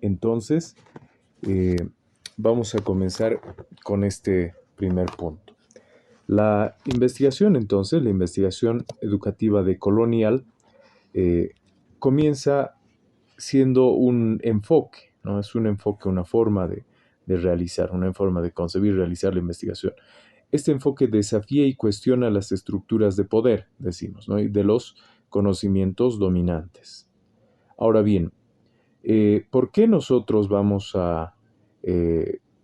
Entonces, eh, vamos a comenzar con este primer punto. La investigación, entonces, la investigación educativa decolonial, eh, comienza siendo un enfoque, ¿no? Es un enfoque, una forma de realizar, una forma de concebir y realizar la investigación. Este enfoque desafía y cuestiona las estructuras de poder, decimos, ¿no? Y de los conocimientos dominantes. Ahora bien, ¿por qué nosotros vamos a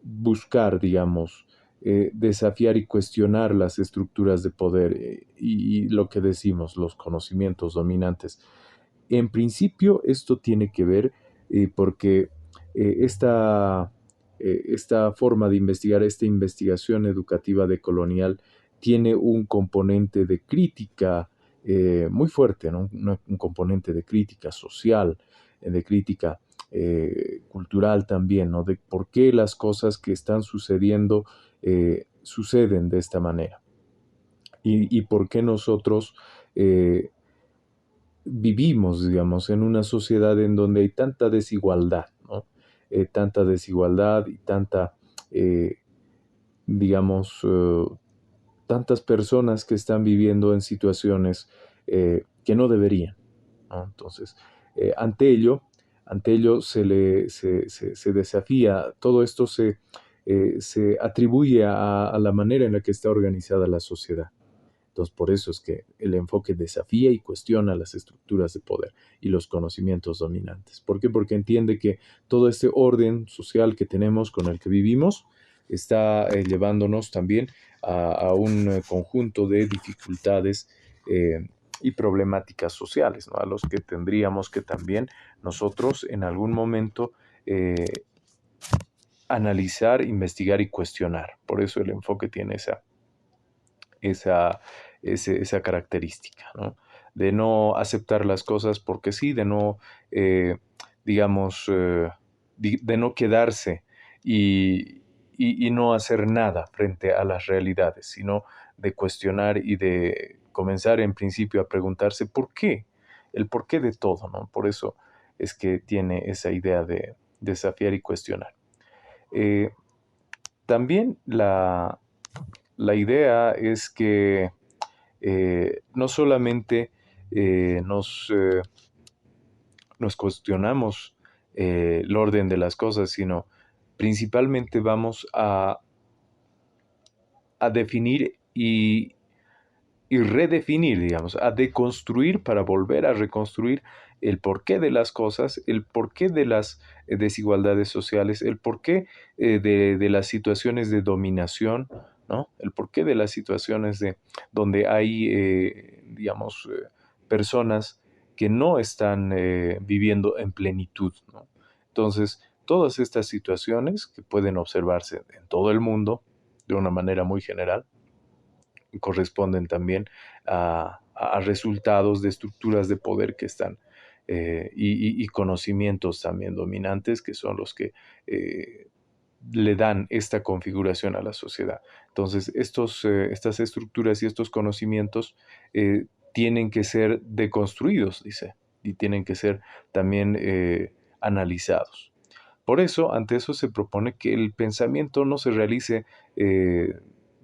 buscar, digamos, desafiar y cuestionar las estructuras de poder y lo que decimos, los conocimientos dominantes? En principio, esto tiene que ver porque esta forma de investigar, esta investigación educativa decolonial, tiene un componente de crítica muy fuerte, ¿no? Un componente de crítica social, de crítica cultural también, ¿no? De por qué las cosas que están sucediendo suceden de esta manera y por qué nosotros vivimos, digamos, en una sociedad en donde hay tanta desigualdad, ¿no? Tanta desigualdad y tanta, eh, digamos, tantas personas que están viviendo en situaciones que no deberían, ¿no? Entonces, ante ello, se desafía, todo esto se atribuye a la manera en la que está organizada la sociedad. Entonces, por eso es que el enfoque desafía y cuestiona las estructuras de poder y los conocimientos dominantes. ¿Por qué? Porque entiende que todo este orden social que tenemos, con el que vivimos, está llevándonos también a un conjunto de dificultades y problemáticas sociales, ¿no? A los que tendríamos que también nosotros en algún momento eh, analizar, investigar y cuestionar. Por eso el enfoque tiene esa, esa característica, ¿no? De no aceptar las cosas porque sí, de no, eh, digamos, de no quedarse y no hacer nada frente a las realidades, sino de cuestionar y de comenzar en principio a preguntarse por qué, el porqué de todo, ¿no? Por eso es que tiene esa idea de desafiar y cuestionar. Eh, también la idea es que no solamente eh, nos, eh, nos cuestionamos el orden de las cosas, sino principalmente vamos a definir y redefinir, digamos, a deconstruir para volver a reconstruir el porqué de las cosas, el porqué de las desigualdades sociales, el porqué de las situaciones de dominación, ¿no? El porqué de las situaciones de donde hay, digamos, personas que no están viviendo en plenitud, ¿no? Entonces, todas estas situaciones que pueden observarse en todo el mundo de una manera muy general, corresponden también a resultados de estructuras de poder que están y conocimientos también dominantes que son los que le dan esta configuración a la sociedad. Entonces, estas estructuras y estos conocimientos tienen que ser deconstruidos, dice, y tienen que ser también analizados. Por eso, ante eso se propone que el pensamiento no se realice,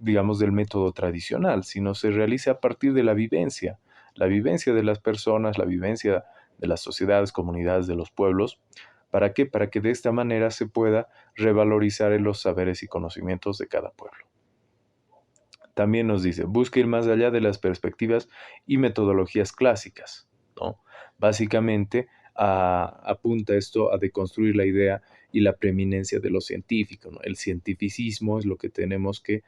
digamos, del método tradicional, sino se realice a partir de la vivencia de las personas, la vivencia de las sociedades, comunidades, de los pueblos. ¿Para qué? Para que de esta manera se pueda revalorizar en los saberes y conocimientos de cada pueblo. También nos dice, busca ir más allá de las perspectivas y metodologías clásicas, ¿no? Básicamente apunta esto a deconstruir la idea y la preeminencia de lo científico, ¿no? El cientificismo es lo que tenemos que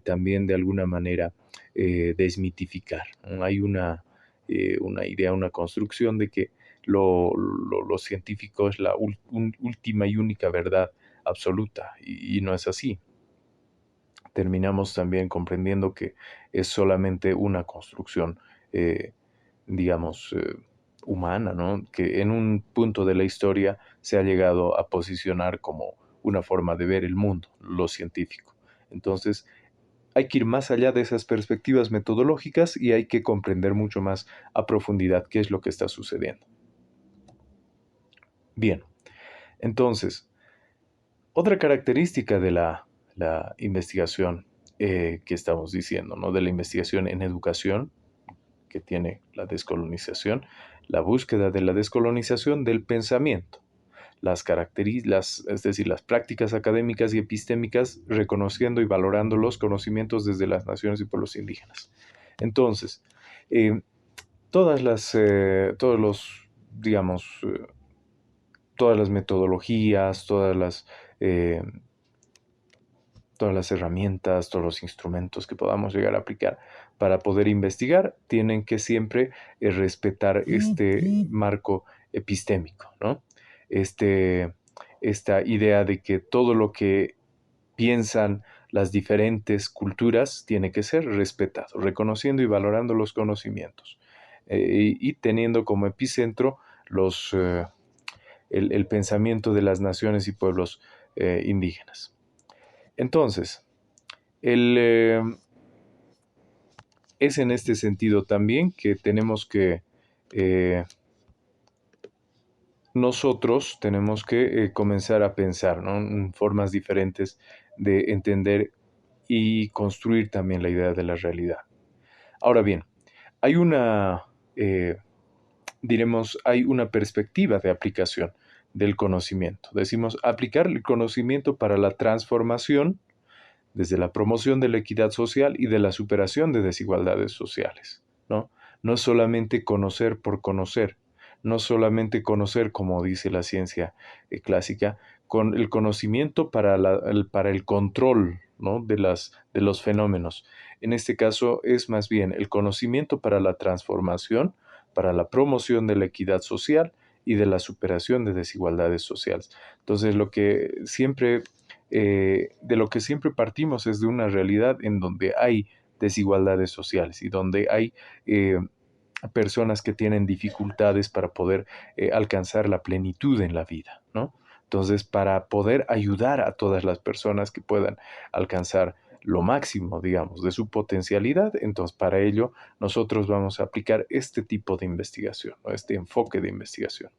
también de alguna manera desmitificar, ¿no? Hay una idea, una construcción de que lo científico es la última y única verdad absoluta y no es así. Terminamos también comprendiendo que es solamente una construcción, eh, digamos, humana, ¿no? Que en un punto de la historia se ha llegado a posicionar como una forma de ver el mundo, lo científico. Entonces, hay que ir más allá de esas perspectivas metodológicas y hay que comprender mucho más a profundidad qué es lo que está sucediendo. Bien, Entonces, otra característica de la investigación que estamos diciendo, ¿no? De la investigación en educación, que tiene la descolonización, la búsqueda de la descolonización del pensamiento, es decir, las prácticas académicas y epistémicas, reconociendo y valorando los conocimientos desde las naciones y pueblos indígenas. Entonces, eh, todos los, digamos, todas las metodologías, eh, todas las herramientas, todos los instrumentos que podamos llegar a aplicar para poder investigar, tienen que siempre respetar este marco epistémico, ¿no? Este, esta idea de que todo lo que piensan las diferentes culturas tiene que ser respetado, reconociendo y valorando los conocimientos y teniendo como epicentro el pensamiento de las naciones y pueblos indígenas. Entonces, el, eh, es en este sentido también que tenemos que, nosotros tenemos que comenzar a pensar, ¿no? En formas diferentes de entender y construir también la idea de la realidad. Ahora bien, hay eh, hay una perspectiva de aplicación del conocimiento. Decimos aplicar el conocimiento para la transformación desde la promoción de la equidad social y de la superación de desigualdades sociales, ¿no? No es solamente conocer por conocer, no solamente conocer, como dice la ciencia clásica, con el conocimiento para el control, ¿no? De los fenómenos. En este caso es más bien el conocimiento para la transformación, para la promoción de la equidad social y de la superación de desigualdades sociales. Entonces, de lo que siempre partimos es de una realidad en donde hay desigualdades sociales y donde hay personas que tienen dificultades para poder alcanzar la plenitud en la vida, ¿no? Entonces, para poder ayudar a todas las personas que puedan alcanzar lo máximo, digamos, de su potencialidad, entonces para ello nosotros vamos a aplicar este tipo de investigación, ¿no? Este enfoque de investigación.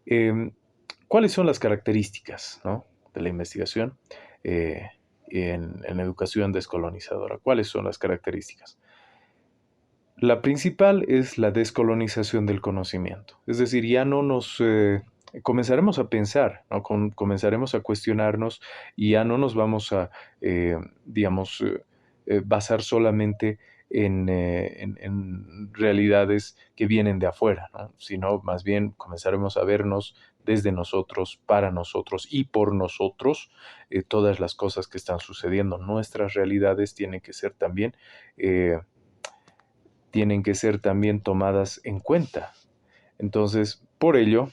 Eh, ¿Cuáles son las características, ¿no? De la investigación eh, en educación descolonizadora? ¿Cuáles son las características? La principal es la descolonización del conocimiento. Es decir, ya no nos comenzaremos a pensar, ¿no? Comenzaremos a cuestionarnos y ya no nos vamos a, digamos, basar solamente en realidades que vienen de afuera, ¿no? Sino más bien comenzaremos a vernos desde nosotros, para nosotros y por nosotros, todas las cosas que están sucediendo. Nuestras realidades eh, tienen que ser también tomadas en cuenta. Entonces, por ello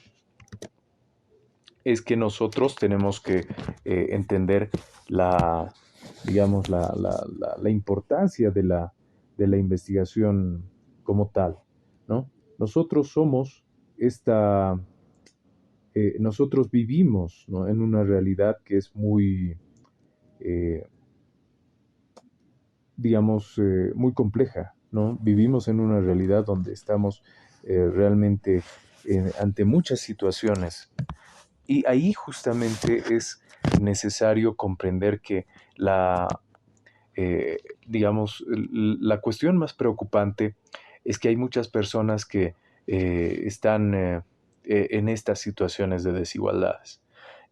es que nosotros tenemos que entender la, digamos, la importancia de la investigación como tal, ¿no? Nosotros somos nosotros vivimos, ¿no? En una realidad que es muy, eh, digamos, muy compleja, ¿no? Vivimos en una realidad donde estamos realmente ante muchas situaciones y ahí justamente es necesario comprender que eh, digamos, la cuestión más preocupante es que hay muchas personas que están en estas situaciones de desigualdades.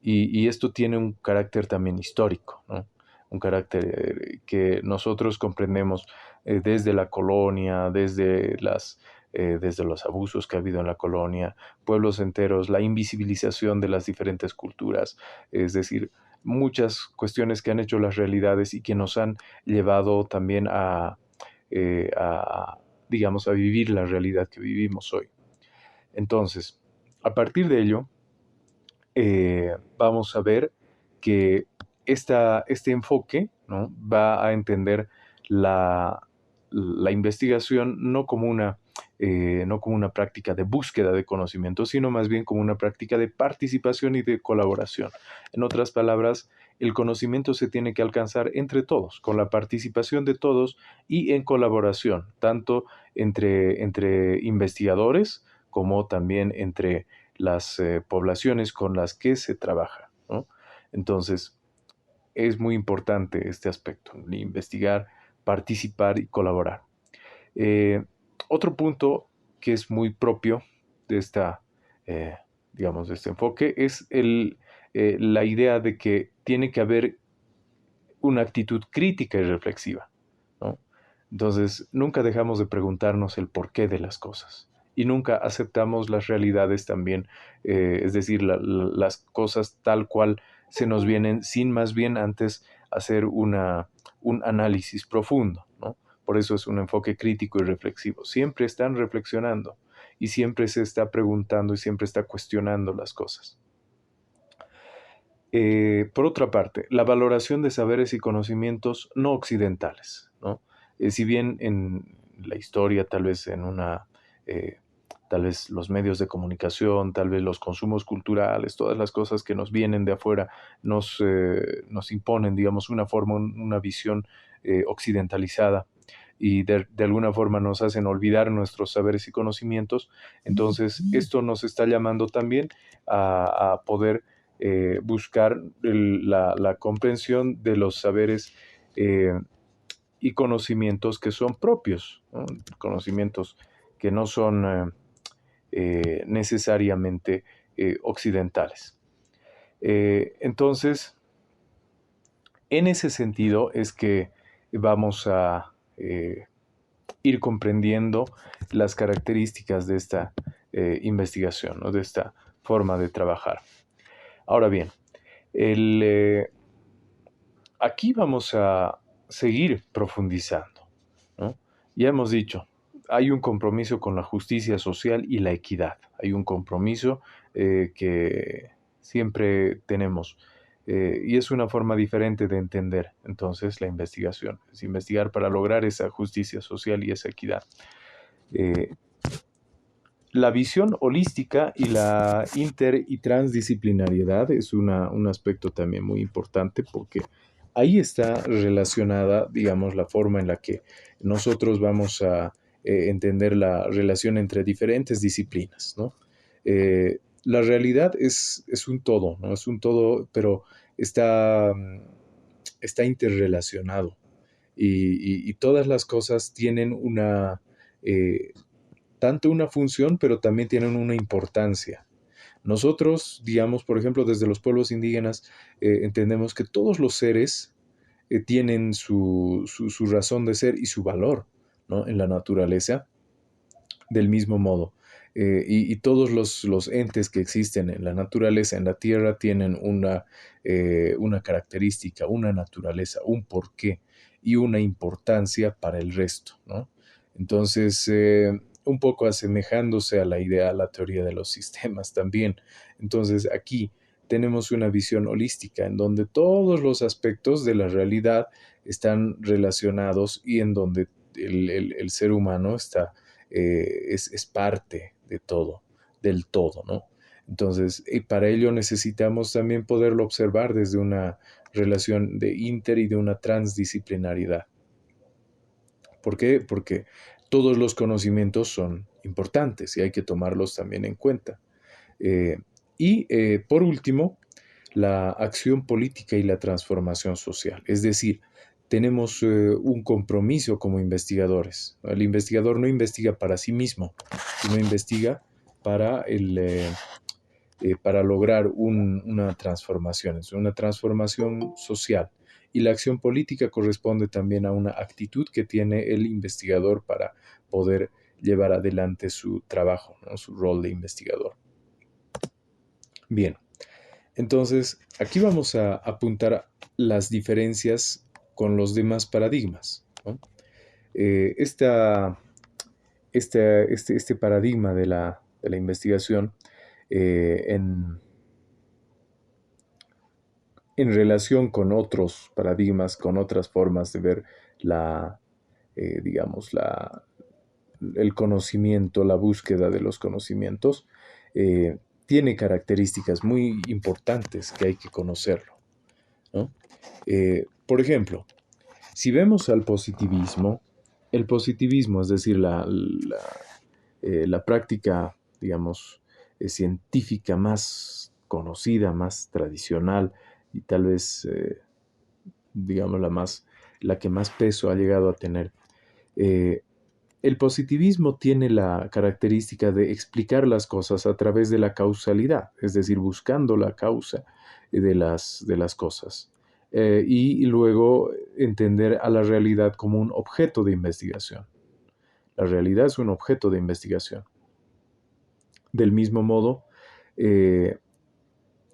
Y esto tiene un carácter también histórico, ¿no? Un carácter que nosotros comprendemos desde la colonia, desde los abusos que ha habido en la colonia, pueblos enteros, la invisibilización de las diferentes culturas, es decir, muchas cuestiones que han hecho las realidades y que nos han llevado también digamos, a vivir la realidad que vivimos hoy. Entonces, a partir de ello, vamos a ver que este enfoque, ¿no? Va a entender la, la investigación no como una práctica de búsqueda de conocimiento, sino más bien como una práctica de participación y de colaboración. En otras palabras, el conocimiento se tiene que alcanzar entre todos, con la participación de todos y en colaboración, tanto entre investigadores como también entre las poblaciones con las que se trabaja, ¿no? Entonces, es muy importante este aspecto, investigar, participar y colaborar. Eh, Otro punto que es muy propio de esta, eh, digamos, de este enfoque es la idea de que tiene que haber una actitud crítica y reflexiva, ¿no? Entonces, nunca dejamos de preguntarnos el porqué de las cosas y nunca aceptamos las realidades también, es decir, las cosas tal cual se nos vienen sin más bien antes hacer un análisis profundo, ¿no? Por eso es un enfoque crítico y reflexivo. Siempre están reflexionando y siempre se está preguntando y siempre está cuestionando las cosas. Por otra parte, la valoración de saberes y conocimientos no occidentales, ¿no? Si bien en la historia, tal vez eh, tal vez los medios de comunicación, tal vez los consumos culturales, todas las cosas que nos vienen de afuera nos imponen, digamos, una forma, una visión occidentalizada y de alguna forma nos hacen olvidar nuestros saberes y conocimientos. Entonces, esto nos está llamando también a poder buscar la comprensión de los saberes eh, y conocimientos que son propios, ¿no? Conocimientos que no son necesariamente occidentales. Entonces, en ese sentido es que vamos a ir comprendiendo las características de esta investigación, ¿no? De esta forma de trabajar. Ahora bien, el, aquí vamos a seguir profundizando, ¿no? Ya hemos dicho, hay un compromiso con la justicia social y la equidad. Hay un compromiso que siempre tenemos y es una forma diferente de entender entonces la investigación. Es investigar para lograr esa justicia social y esa equidad. Eh, la visión holística y la inter y transdisciplinariedad es un aspecto también muy importante porque ahí está relacionada, digamos, la forma en la que nosotros vamos a entender la relación entre diferentes disciplinas, ¿no? La realidad es un todo, ¿no? Es un todo, pero está interrelacionado y todas las cosas tienen eh, tanto una función, pero también tienen una importancia. Nosotros, digamos, por ejemplo, desde los pueblos indígenas, entendemos que todos los seres tienen su razón de ser y su valor, ¿no? En la naturaleza, del mismo modo. Y todos los entes que existen en la naturaleza, en la tierra, tienen una característica, una naturaleza, un porqué y una importancia para el resto, ¿no? Entonces, un poco asemejándose a la idea, a la teoría de los sistemas también. Entonces, aquí tenemos una visión holística en donde todos los aspectos de la realidad están relacionados y en donde el ser humano es parte de todo, del todo, ¿no? Entonces, y para ello necesitamos también poderlo observar desde una relación de inter y de una transdisciplinariedad. ¿Por qué? Porque todos los conocimientos son importantes y hay que tomarlos también en cuenta. Eh, por último, la acción política y la transformación social. Es decir, tenemos un compromiso como investigadores. El investigador no investiga para sí mismo, sino investiga para, para lograr una transformación social. Y la acción política corresponde también a una actitud que tiene el investigador para poder llevar adelante su trabajo, ¿no? Su rol de investigador. Bien, entonces aquí vamos a apuntar las diferencias con los demás paradigmas, ¿no? Este paradigma de la investigación eh, en, en relación con otros paradigmas, con otras formas de ver digamos, el conocimiento, la búsqueda de los conocimientos, tiene características muy importantes que hay que conocerlo, ¿no? Por ejemplo, si vemos al positivismo, el positivismo, es decir, la práctica, digamos, científica más conocida, más tradicional y tal vez, digamos, la que más peso ha llegado a tener. Eh, el positivismo tiene la característica de explicar las cosas a través de la causalidad, es decir, buscando la causa de las cosas. Y luego entender a la realidad como un objeto de investigación. La realidad es un objeto de investigación. Del mismo modo, eh,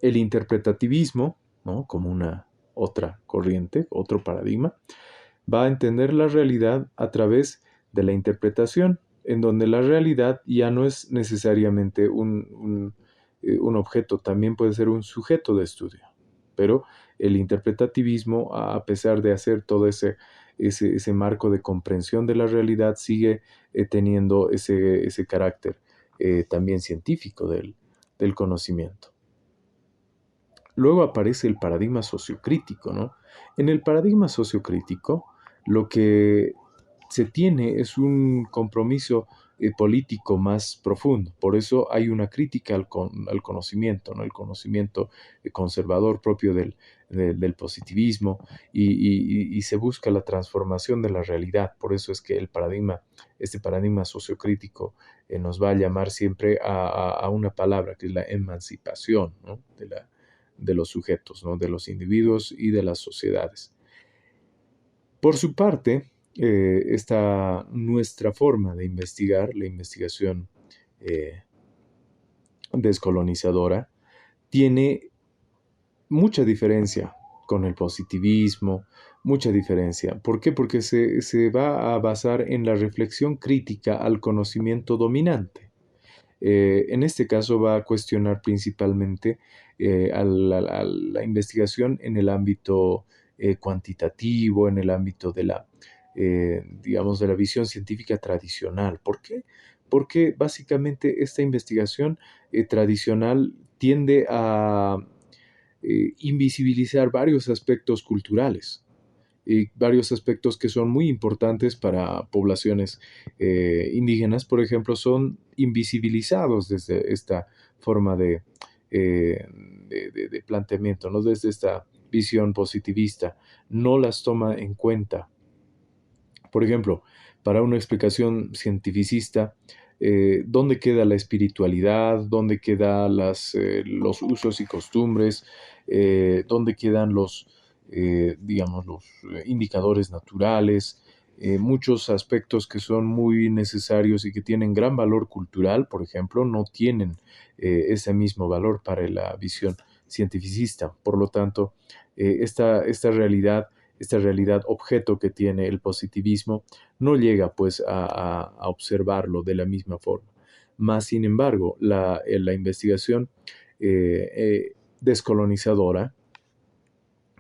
el interpretativismo, ¿no? Como una otra corriente, otro paradigma, va a entender la realidad a través de la interpretación, en donde la realidad ya no es necesariamente un objeto, también puede ser un sujeto de estudio. Pero el interpretativismo, a pesar de hacer todo ese marco de comprensión de la realidad, sigue teniendo ese carácter también científico del conocimiento. Luego aparece el paradigma sociocrítico, ¿no? En el paradigma sociocrítico, lo que se tiene es un compromiso político más profundo. Por eso hay una crítica al conocimiento, ¿no? El conocimiento conservador propio del positivismo y se busca la transformación de la realidad. Por eso es que este paradigma sociocrítico nos va a llamar siempre a una palabra que es la emancipación, ¿no? De los sujetos, ¿no? De los individuos y de las sociedades. Por su parte, esta nuestra forma de investigar, la investigación eh, descolonizadora, tiene mucha diferencia con el positivismo, mucha diferencia. ¿Por qué? Porque se va a basar en la reflexión crítica al conocimiento dominante. En este caso va a cuestionar principalmente a la investigación en el ámbito cuantitativo, en el ámbito de digamos, de la visión científica tradicional. ¿Por qué? Porque básicamente esta investigación tradicional tiende a invisibilizar varios aspectos culturales y varios aspectos que son muy importantes para poblaciones indígenas, por ejemplo, son invisibilizados desde esta forma de planteamiento, ¿no? Desde esta visión positivista, no las toma en cuenta. Por ejemplo, para una explicación cientificista, ¿dónde queda la espiritualidad? ¿Dónde quedan los usos y costumbres? ¿Dónde quedan digamos, los indicadores naturales? Muchos aspectos que son muy necesarios y que tienen gran valor cultural, por ejemplo, no tienen ese mismo valor para la visión cientificista. Por lo tanto, esta realidad objeto que tiene el positivismo no llega pues a observarlo de la misma forma. Más sin embargo, la investigación descolonizadora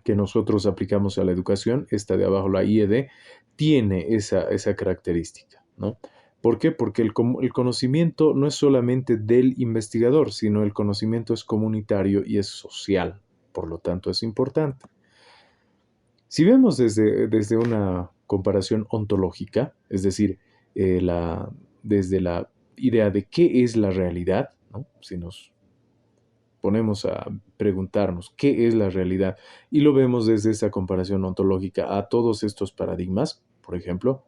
que nosotros aplicamos a la educación, esta de abajo, la IED, tiene esa característica, ¿no? ¿Por qué? Porque el conocimiento no es solamente del investigador, sino el conocimiento es comunitario y es social. Por lo tanto, es importante. Si vemos desde una comparación ontológica, es decir, desde la idea de qué es la realidad, ¿no? Si nos ponemos a preguntarnos qué es la realidad y lo vemos desde esa comparación ontológica a todos estos paradigmas, por ejemplo,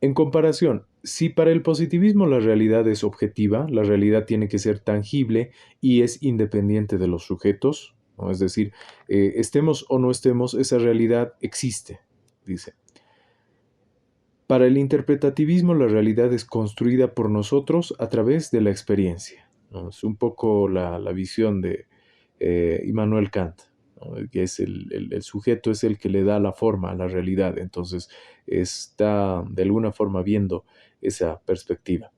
en comparación, si para el positivismo la realidad es objetiva, la realidad tiene que ser tangible y es independiente de los sujetos, ¿no? Es decir, estemos o no estemos, esa realidad existe, dice. Para el interpretativismo la realidad es construida por nosotros a través de la experiencia, ¿no? Es un poco la visión de Immanuel Kant, ¿no? Que es el sujeto es el que le da la forma a la realidad, entonces está de alguna forma viendo esa perspectiva,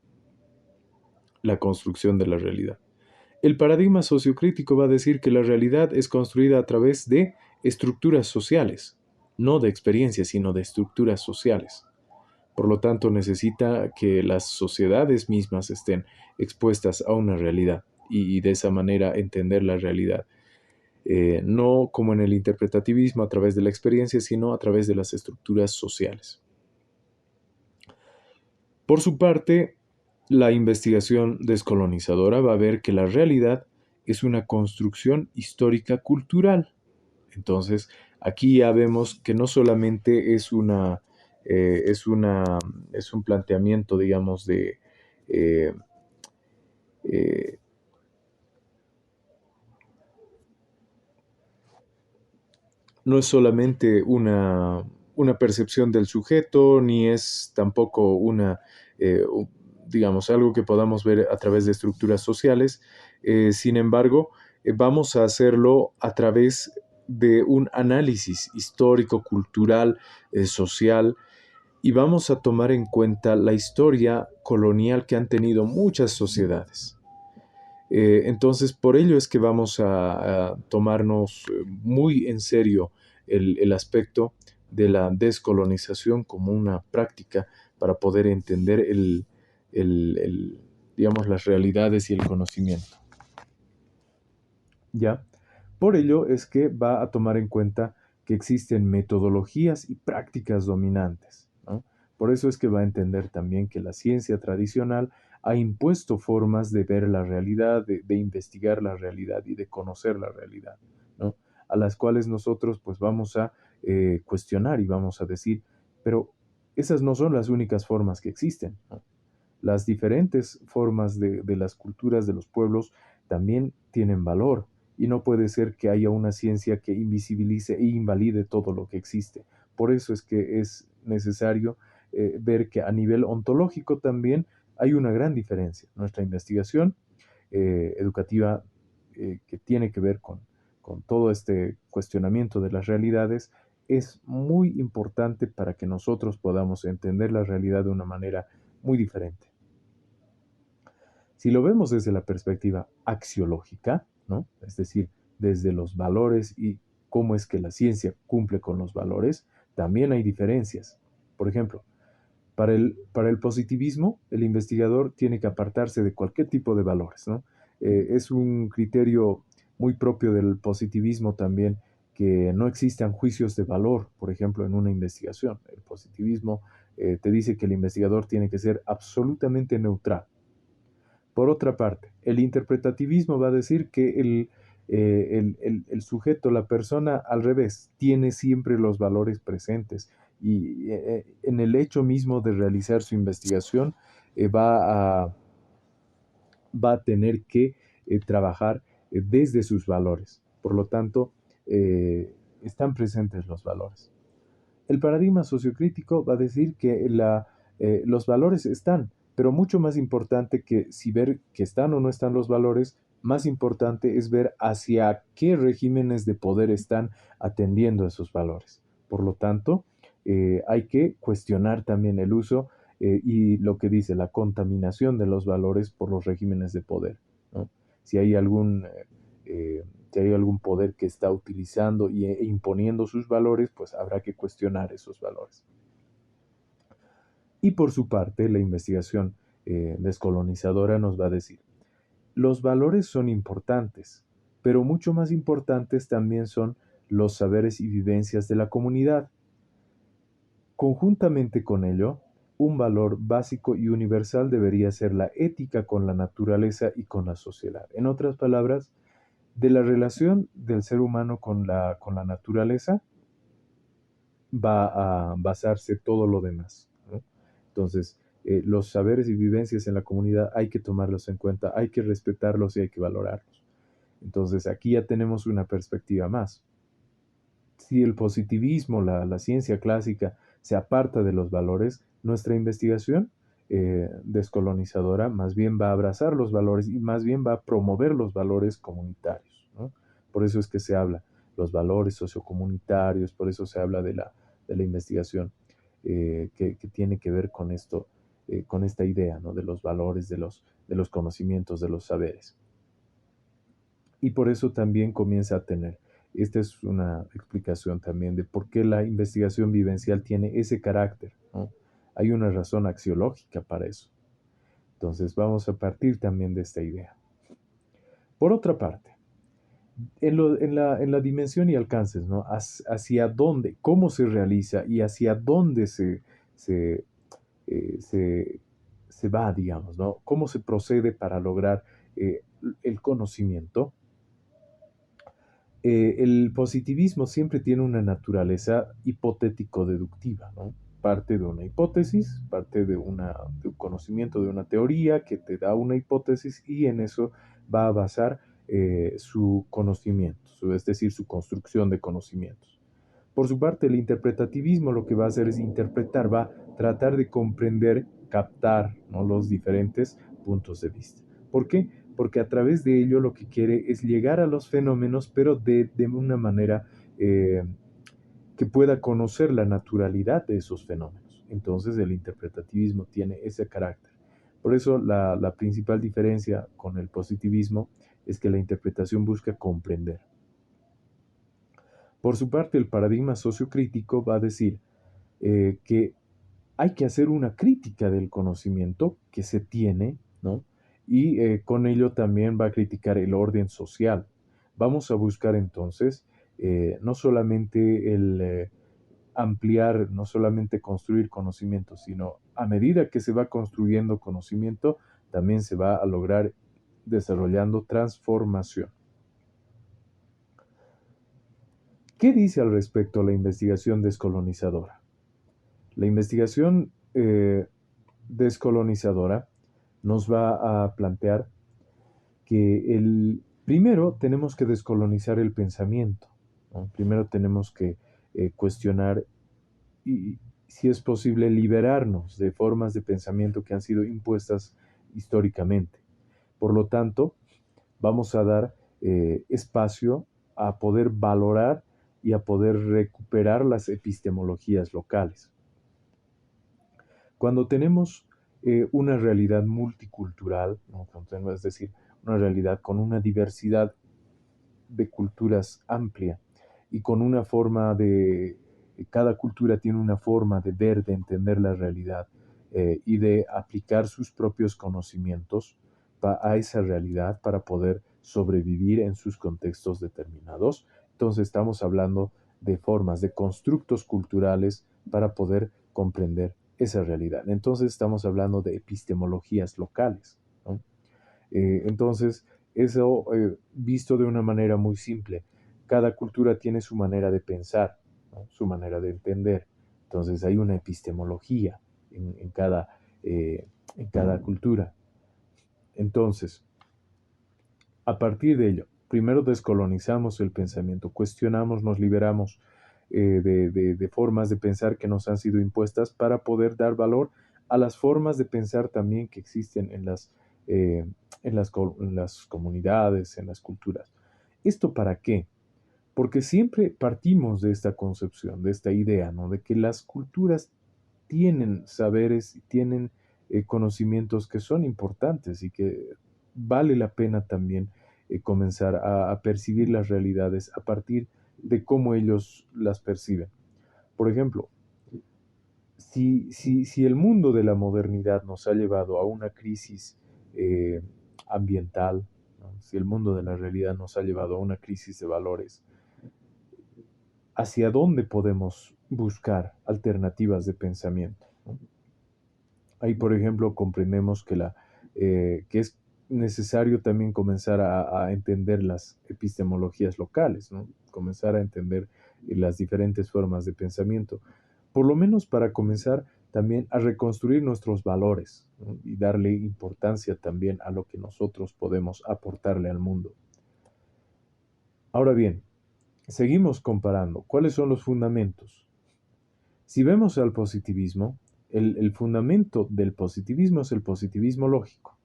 la construcción de la realidad. El paradigma sociocrítico va a decir que la realidad es construida a través de estructuras sociales, no de experiencias, sino de estructuras sociales. Por lo tanto, necesita que las sociedades mismas estén expuestas a una realidad y de esa manera entender la realidad. No como en el interpretativismo a través de la experiencia, sino a través de las estructuras sociales. Por su parte, La investigación descolonizadora va a ver que la realidad es una construcción histórica cultural. Entonces, aquí ya vemos que no solamente eh, es una, es un planteamiento, digamos, eh, eh, no es solamente una percepción del sujeto, ni es tampoco digamos, algo que podamos ver a través de estructuras sociales. Sin embargo, vamos a hacerlo a través de un análisis histórico, cultural, social, y vamos a tomar en cuenta la historia colonial que han tenido muchas sociedades. Entonces, por ello es que vamos a tomarnos muy en serio el aspecto de la descolonización como una práctica para poder entender digamos, las realidades y el conocimiento. ¿Ya? Por ello es que va a tomar en cuenta que existen metodologías y prácticas dominantes, ¿no? Por eso es que va a entender también que la ciencia tradicional ha impuesto formas de ver la realidad, de investigar la realidad y de conocer la realidad, ¿no? A las cuales nosotros pues vamos a cuestionar y vamos a decir, pero esas no son las únicas formas que existen, ¿no? Las diferentes formas de las culturas de los pueblos también tienen valor y no puede ser que haya una ciencia que invisibilice e invalide todo lo que existe. Por eso es que es necesario ver que a nivel ontológico también hay una gran diferencia. Nuestra investigación educativa que tiene que ver con todo este cuestionamiento de las realidades es muy importante para que nosotros podamos entender la realidad de una manera muy diferente. Si lo vemos desde la perspectiva axiológica, ¿no? Es decir, desde los valores y cómo es que la ciencia cumple con los valores, también hay diferencias. Por ejemplo, para el positivismo, el investigador tiene que apartarse de cualquier tipo de valores, ¿no? Es un criterio muy propio del positivismo también que no existan juicios de valor, por ejemplo, en una investigación. El positivismo te dice que el investigador tiene que ser absolutamente neutral. Por otra parte, el interpretativismo va a decir que el sujeto, la persona al revés, tiene siempre los valores presentes y en el hecho mismo de realizar su investigación eh, va, a, va a tener que trabajar desde sus valores. Por lo tanto, están presentes los valores. El paradigma sociocrítico va a decir que los valores están, pero mucho más importante que si ver que están o no están los valores, más importante es ver hacia qué regímenes de poder están atendiendo esos valores. Por lo tanto, hay que cuestionar también el uso y lo que dice la contaminación de los valores por los regímenes de poder, ¿no? Si hay eh, si hay algún poder que está utilizando e imponiendo sus valores, pues habrá que cuestionar esos valores. Y por su parte, la investigación descolonizadora nos va a decir, los valores son importantes, pero mucho más importantes también son los saberes y vivencias de la comunidad. Conjuntamente con ello, un valor básico y universal debería ser la ética con la naturaleza y con la sociedad. En otras palabras, de la relación del ser humano con la naturaleza va a basarse todo lo demás, ¿no? Entonces, los saberes y vivencias en la comunidad hay que tomarlos en cuenta, hay que respetarlos y hay que valorarlos. Entonces, aquí ya tenemos una perspectiva más. Si el positivismo, la ciencia clásica, se aparta de los valores, nuestra investigación descolonizadora más bien va a abrazar los valores y más bien va a promover los valores comunitarios, ¿no? Por eso es que se habla los valores sociocomunitarios, por eso se habla de la investigación que tiene que ver con esto, con esta idea, ¿no? De los valores, de los conocimientos, de los saberes. Y por eso también comienza a tener. Esta es una explicación también de por qué la investigación vivencial tiene ese carácter, ¿no? Hay una razón axiológica para eso. Entonces vamos a partir también de esta idea. Por otra parte, en la dimensión y alcances, ¿no? Hacia dónde, cómo se realiza y hacia dónde se, se va, digamos, ¿no? ¿Cómo se procede para lograr eh, el conocimiento? El positivismo siempre tiene una naturaleza hipotético-deductiva, ¿no? Parte de una hipótesis, parte de un conocimiento de una teoría que te da una hipótesis y en eso va a basar su conocimiento, es decir, su construcción de conocimientos. Por su parte, el interpretativismo lo que va a hacer es interpretar, va a tratar de comprender, captar, ¿no?, los diferentes puntos de vista. ¿Por qué? Porque a través de ello lo que quiere es llegar a los fenómenos, pero de una manera eh, que pueda conocer la naturalidad de esos fenómenos. Entonces el interpretativismo tiene ese carácter. Por eso la principal diferencia con el positivismo es que la interpretación busca comprender. Por su parte, el paradigma sociocrítico va a decir que hay que hacer una crítica del conocimiento que se tiene, ¿no? Y con ello también va a criticar el orden social. Vamos a buscar entonces no solamente el ampliar, no solamente construir conocimiento, sino a medida que se va construyendo conocimiento, también se va a lograr desarrollando transformación. ¿Qué dice al respecto la investigación descolonizadora? La investigación descolonizadora nos va a plantear que primero tenemos que descolonizar el pensamiento, ¿no? Primero tenemos que cuestionar y, si es posible, liberarnos de formas de pensamiento que han sido impuestas históricamente. Por lo tanto, vamos a dar espacio a poder valorar y a poder recuperar las epistemologías locales. Cuando tenemos una realidad multicultural, ¿no?, es decir, una realidad con una diversidad de culturas amplia y con una forma de, cada cultura tiene una forma de ver, de entender la realidad y de aplicar sus propios conocimientos a esa realidad para poder sobrevivir en sus contextos determinados. Entonces estamos hablando de formas, de constructos culturales para poder comprender esa realidad. Entonces estamos hablando de epistemologías locales, ¿no? Entonces, eso visto de una manera muy simple, cada cultura tiene su manera de pensar, ¿no?, su manera de entender. Entonces hay una epistemología en cada cultura. Entonces, a partir de ello, primero descolonizamos el pensamiento, cuestionamos, nos liberamos de formas de pensar que nos han sido impuestas para poder dar valor a las formas de pensar también que existen eh, en las comunidades, en las culturas. ¿Esto para qué? Porque siempre partimos de esta concepción, de esta idea, ¿no?, de que las culturas tienen saberes, tienen conocimientos que son importantes y que vale la pena también comenzar a percibir las realidades a partir de cómo ellos las perciben. Por ejemplo, si el mundo de la modernidad nos ha llevado a una crisis eh, ambiental, ¿no?, si el mundo de la realidad nos ha llevado a una crisis de valores, ¿hacia dónde podemos buscar alternativas de pensamiento, ¿no? Ahí, por ejemplo, comprendemos que es necesario también comenzar a entender las epistemologías locales, ¿no? Comenzar a entender las diferentes formas de pensamiento, por lo menos para comenzar también a reconstruir nuestros valores, ¿no?, y darle importancia también a lo que nosotros podemos aportarle al mundo. Ahora bien, seguimos comparando. ¿Cuáles son los fundamentos? Si vemos al positivismo, el fundamento del positivismo es el positivismo lógico.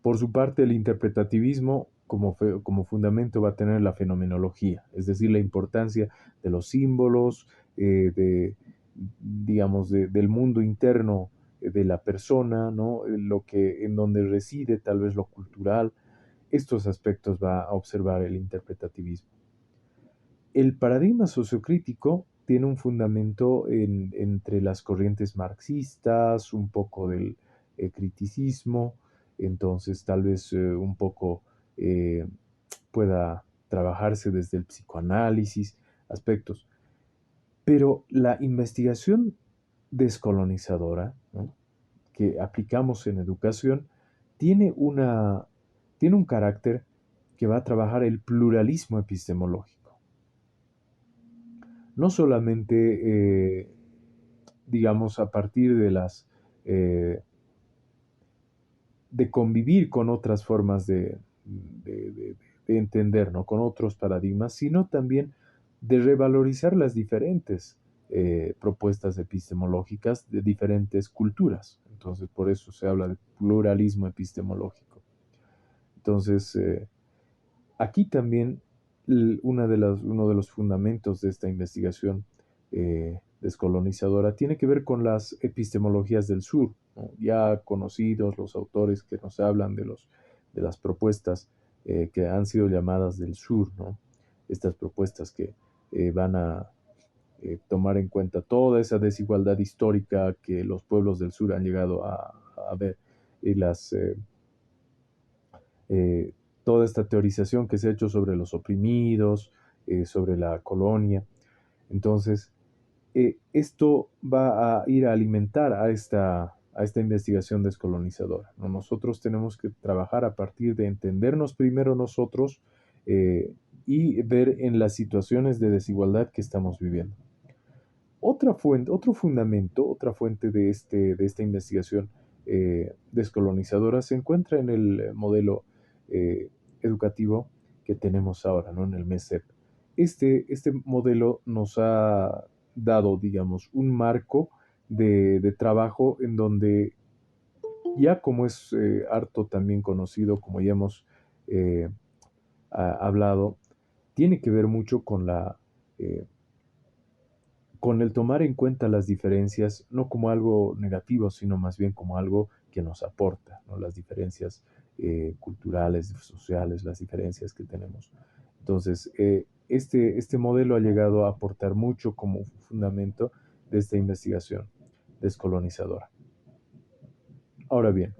Por su parte, el interpretativismo como fundamento va a tener la fenomenología, es decir, la importancia de los símbolos, digamos, del mundo interno de la persona, ¿no?, en donde reside tal vez lo cultural. Estos aspectos va a observar el interpretativismo. El paradigma sociocrítico tiene un fundamento entre las corrientes marxistas, un poco del criticismo, entonces tal vez un poco eh, pueda trabajarse desde el psicoanálisis, aspectos. Pero la investigación descolonizadora, ¿no?, que aplicamos en educación tiene tiene un carácter que va a trabajar el pluralismo epistemológico. No solamente, digamos, a partir de eh, de convivir con otras formas de- de- de entender, ¿no? Con otros paradigmas, sino también de revalorizar las diferentes propuestas epistemológicas de diferentes culturas. Entonces, por eso se habla de pluralismo epistemológico. Entonces, aquí también uno de los fundamentos de esta investigación descolonizadora tiene que ver con las epistemologías del sur, ¿no? Ya conocidos los autores que nos hablan de las propuestas que han sido llamadas del sur, ¿no? Estas propuestas que van a tomar en cuenta toda esa desigualdad histórica que los pueblos del sur han llegado a ver y eh, toda esta teorización que se ha hecho sobre los oprimidos, sobre la colonia. Entonces, esto va a ir a alimentar a esta investigación descolonizadora, ¿no? Nosotros tenemos que trabajar a partir de entendernos primero nosotros y ver en las situaciones de desigualdad que estamos viviendo. Otra fuente, otro fundamento, otra fuente de esta investigación descolonizadora se encuentra en el modelo eh, educativo que tenemos ahora, ¿no? En el MESEP. Este modelo nos ha dado, digamos, un marco de trabajo en donde ya como es harto también conocido, como ya hemos eh, hablado, tiene que ver mucho eh, con el tomar en cuenta las diferencias, no como algo negativo, sino más bien como algo que nos aporta, ¿no? Las diferencias culturales, sociales, las diferencias que tenemos. Entonces, este modelo ha llegado a aportar mucho como fundamento de esta investigación descolonizadora. Ahora bien,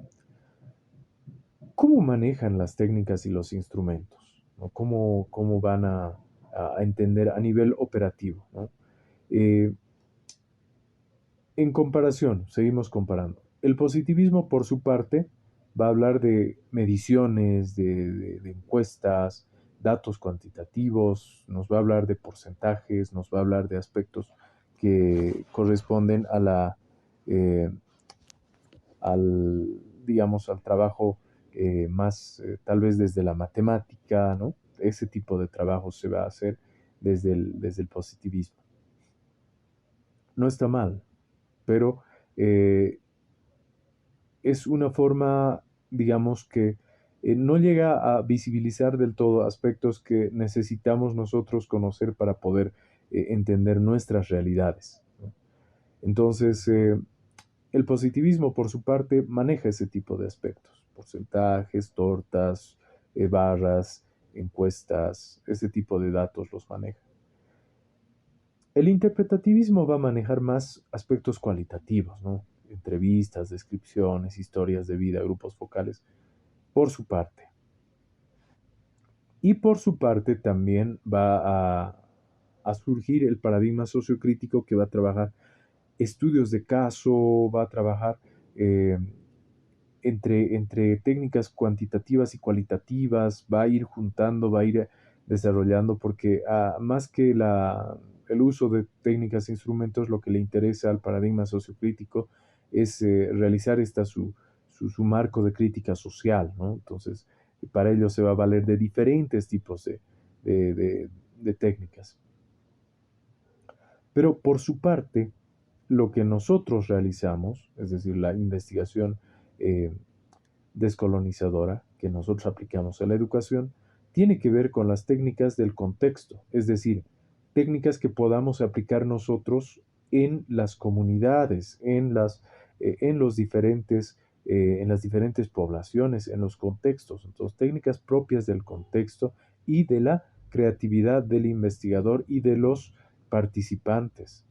¿cómo manejan las técnicas y los instrumentos? ¿No? ¿Cómo van a entender a nivel operativo? ¿No? Eh, En comparación, seguimos comparando. El positivismo, por su parte, va a hablar de mediciones, de encuestas, datos cuantitativos, nos va a hablar de porcentajes, nos va a hablar de aspectos que corresponden eh, al, digamos, al trabajo más, tal vez desde la matemática, ¿no? Ese tipo de trabajo se va a hacer desde el positivismo. No está mal, pero eh, es una forma, digamos, que no llega a visibilizar del todo aspectos que necesitamos nosotros conocer para poder entender nuestras realidades, ¿no? Entonces, el positivismo, por su parte, maneja ese tipo de aspectos, porcentajes, tortas, barras, encuestas, ese tipo de datos los maneja. El interpretativismo va a manejar más aspectos cualitativos, ¿no? Entrevistas, descripciones, historias de vida, grupos focales, por su parte. Y por su parte también a surgir el paradigma sociocrítico que va a trabajar estudios de caso, va a trabajar eh, entre técnicas cuantitativas y cualitativas, va a ir juntando, va a ir desarrollando, porque más que el uso de técnicas e instrumentos, lo que le interesa al paradigma sociocrítico es realizar su marco de crítica social, ¿no? Entonces, para ello se va a valer de diferentes tipos de, de- de técnicas. Pero por su parte, lo que nosotros realizamos, es decir, la investigación eh, descolonizadora que nosotros aplicamos a la educación tiene que ver con las técnicas del contexto, es decir, técnicas que podamos aplicar nosotros en las comunidades, en los diferentes, en las diferentes poblaciones, en los contextos. Entonces, técnicas propias del contexto y de la creatividad del investigador y de los participantes,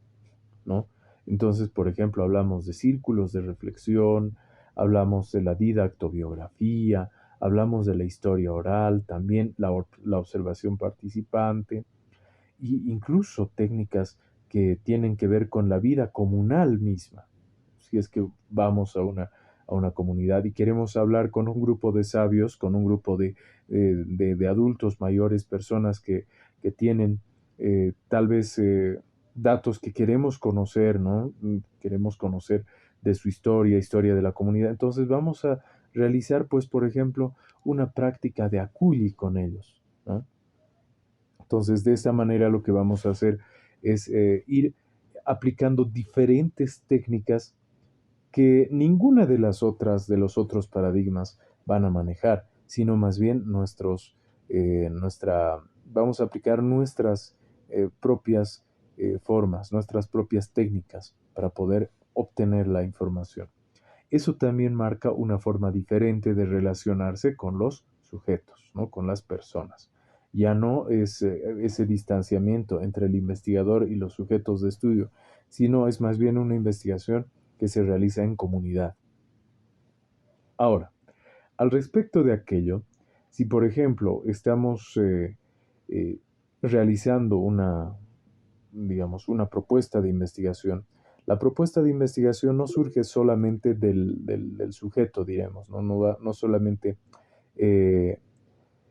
¿no? Entonces, por ejemplo, hablamos de círculos de reflexión, hablamos de la didactobiografía, hablamos de la historia oral, también la observación participante, e incluso técnicas que tienen que ver con la vida comunal misma, si es que vamos a una comunidad y queremos hablar con un grupo de sabios, con un grupo de adultos mayores, personas que tienen tal vez datos que queremos conocer, ¿no? Queremos conocer de su historia, historia de la comunidad. Entonces vamos a realizar, pues, por ejemplo, una práctica de aculi con ellos, ¿no? Entonces, de esta manera lo que vamos a hacer es ir aplicando diferentes técnicas que ninguna de las otras, de los otros paradigmas van a manejar, sino más bien vamos a aplicar nuestras propias formas, nuestras propias técnicas para poder obtener la información. Eso también marca una forma diferente de relacionarse con los sujetos, ¿no? Con las personas. Ya no es ese distanciamiento entre el investigador y los sujetos de estudio, sino es más bien una investigación que se realiza en comunidad. Ahora, al respecto de aquello, si por ejemplo estamos eh, realizando digamos, una propuesta de investigación, la propuesta de investigación no surge solamente del sujeto, diremos, ¿no? No solamente, eh,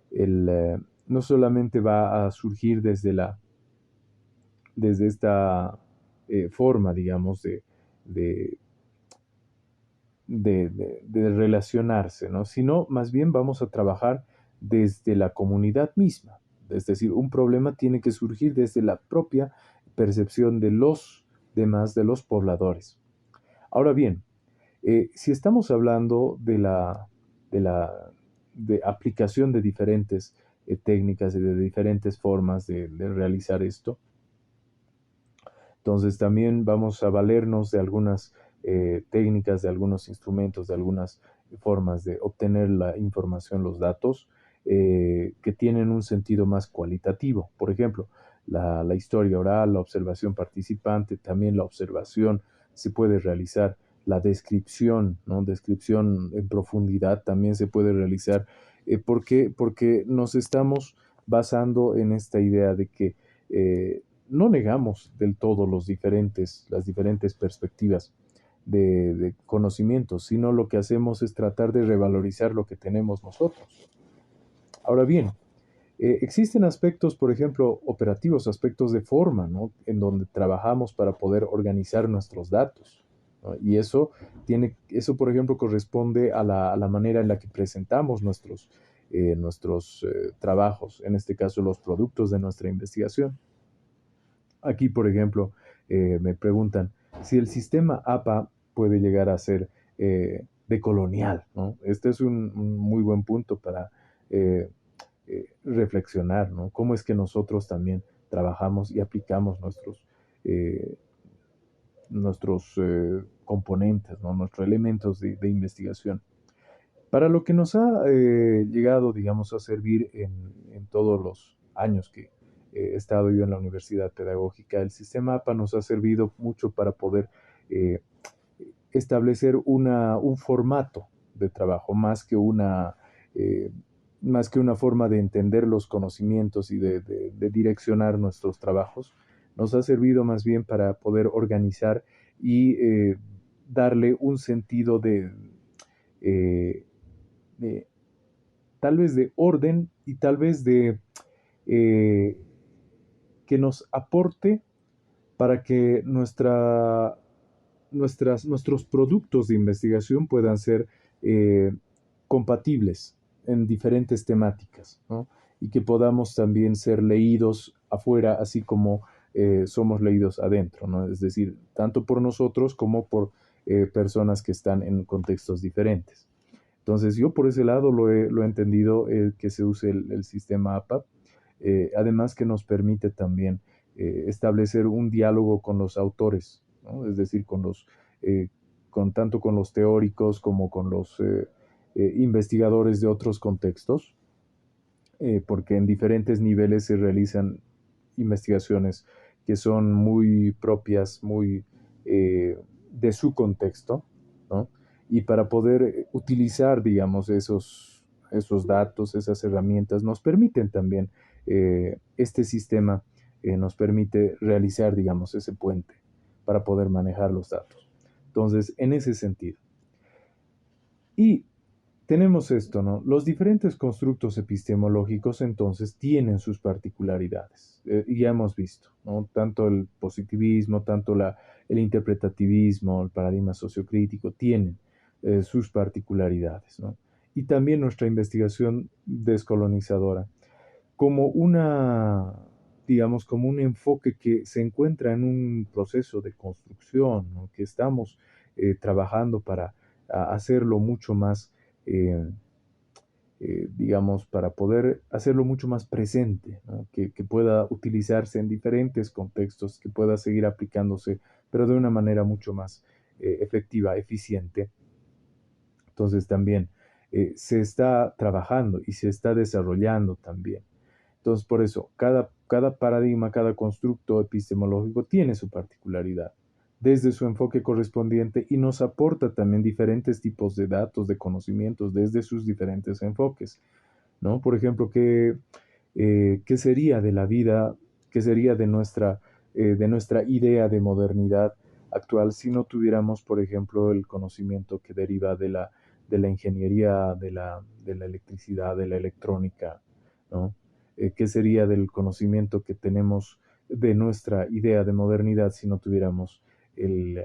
el, no solamente va a surgir desde esta forma, digamos, de, de relacionarse, ¿no? Sino más bien vamos a trabajar desde la comunidad misma. Es decir, un problema tiene que surgir desde la propia percepción de los demás, de los pobladores. Ahora bien, si estamos hablando de la de aplicación de diferentes técnicas y de diferentes formas de realizar esto, entonces también vamos a valernos de algunas técnicas, de algunos instrumentos, de algunas formas de obtener la información, los datos, que tienen un sentido más cualitativo. Por ejemplo, la historia oral, la observación participante, también la observación se puede realizar, la descripción, ¿no? Descripción en profundidad también se puede realizar. ¿Por qué? Porque nos estamos basando en esta idea de que no negamos del todo las diferentes perspectivas de conocimiento, sino lo que hacemos es tratar de revalorizar lo que tenemos nosotros. Ahora bien, existen aspectos, por ejemplo, operativos, aspectos de forma, ¿no? En donde trabajamos para poder organizar nuestros datos, ¿no? Y eso, por ejemplo, corresponde a la manera en la que presentamos nuestros trabajos, en este caso los productos de nuestra investigación. Aquí, por ejemplo, me preguntan si el sistema APA puede llegar a ser decolonial, ¿no? Este es un muy buen punto para eh, reflexionar, ¿no? Cómo es que nosotros también trabajamos y aplicamos eh, nuestros componentes, ¿no? Nuestros elementos de investigación. Para lo que nos ha llegado, digamos, a servir en todos los años que he estado yo en la Universidad Pedagógica, el sistema APA nos ha servido mucho para poder eh, establecer un formato de trabajo, eh, más que una forma de entender los conocimientos y de direccionar nuestros trabajos. Nos ha servido más bien para poder organizar y darle un sentido eh, de tal vez de orden y tal vez eh, que nos aporte para que nuestros productos de investigación puedan ser eh, compatibles en diferentes temáticas, ¿no? Y que podamos también ser leídos afuera, así como somos leídos adentro, ¿no? Es decir, tanto por nosotros como por personas que están en contextos diferentes. Entonces yo por ese lado lo he entendido que se use el sistema APA, además que nos permite también establecer un diálogo con los autores, ¿no? Es decir, eh, tanto con los teóricos como con los investigadores de otros contextos, porque en diferentes niveles se realizan investigaciones que son muy propias, muy de su contexto, ¿no? Y para poder utilizar, digamos, esos datos, esas herramientas, nos permiten también, este sistema nos permite realizar, digamos, ese puente para poder manejar los datos. Entonces, en ese sentido. Y tenemos esto, ¿no? Los diferentes constructos epistemológicos entonces tienen sus particularidades. Y ya hemos visto, ¿no? Tanto el positivismo, tanto el interpretativismo, el paradigma sociocrítico tienen sus particularidades, ¿no? Y también nuestra investigación descolonizadora como una, digamos, como un enfoque que se encuentra en un proceso de construcción, ¿no? Que estamos trabajando para hacerlo mucho más, eh, digamos, para poder hacerlo mucho más presente, ¿no? Que pueda utilizarse en diferentes contextos, que pueda seguir aplicándose, pero de una manera mucho más efectiva, eficiente. Entonces también se está trabajando y se está desarrollando también. Entonces, por eso, cada paradigma, cada constructo epistemológico tiene su particularidad desde su enfoque correspondiente y nos aporta también diferentes tipos de datos, de conocimientos desde sus diferentes enfoques, ¿no? Por ejemplo, ¿qué sería de la vida, qué sería de nuestra idea de modernidad actual si no tuviéramos, por ejemplo, el conocimiento que deriva de la ingeniería, de la electricidad, de la electrónica, ¿no? ¿Qué sería del conocimiento que tenemos de nuestra idea de modernidad si no tuviéramos el,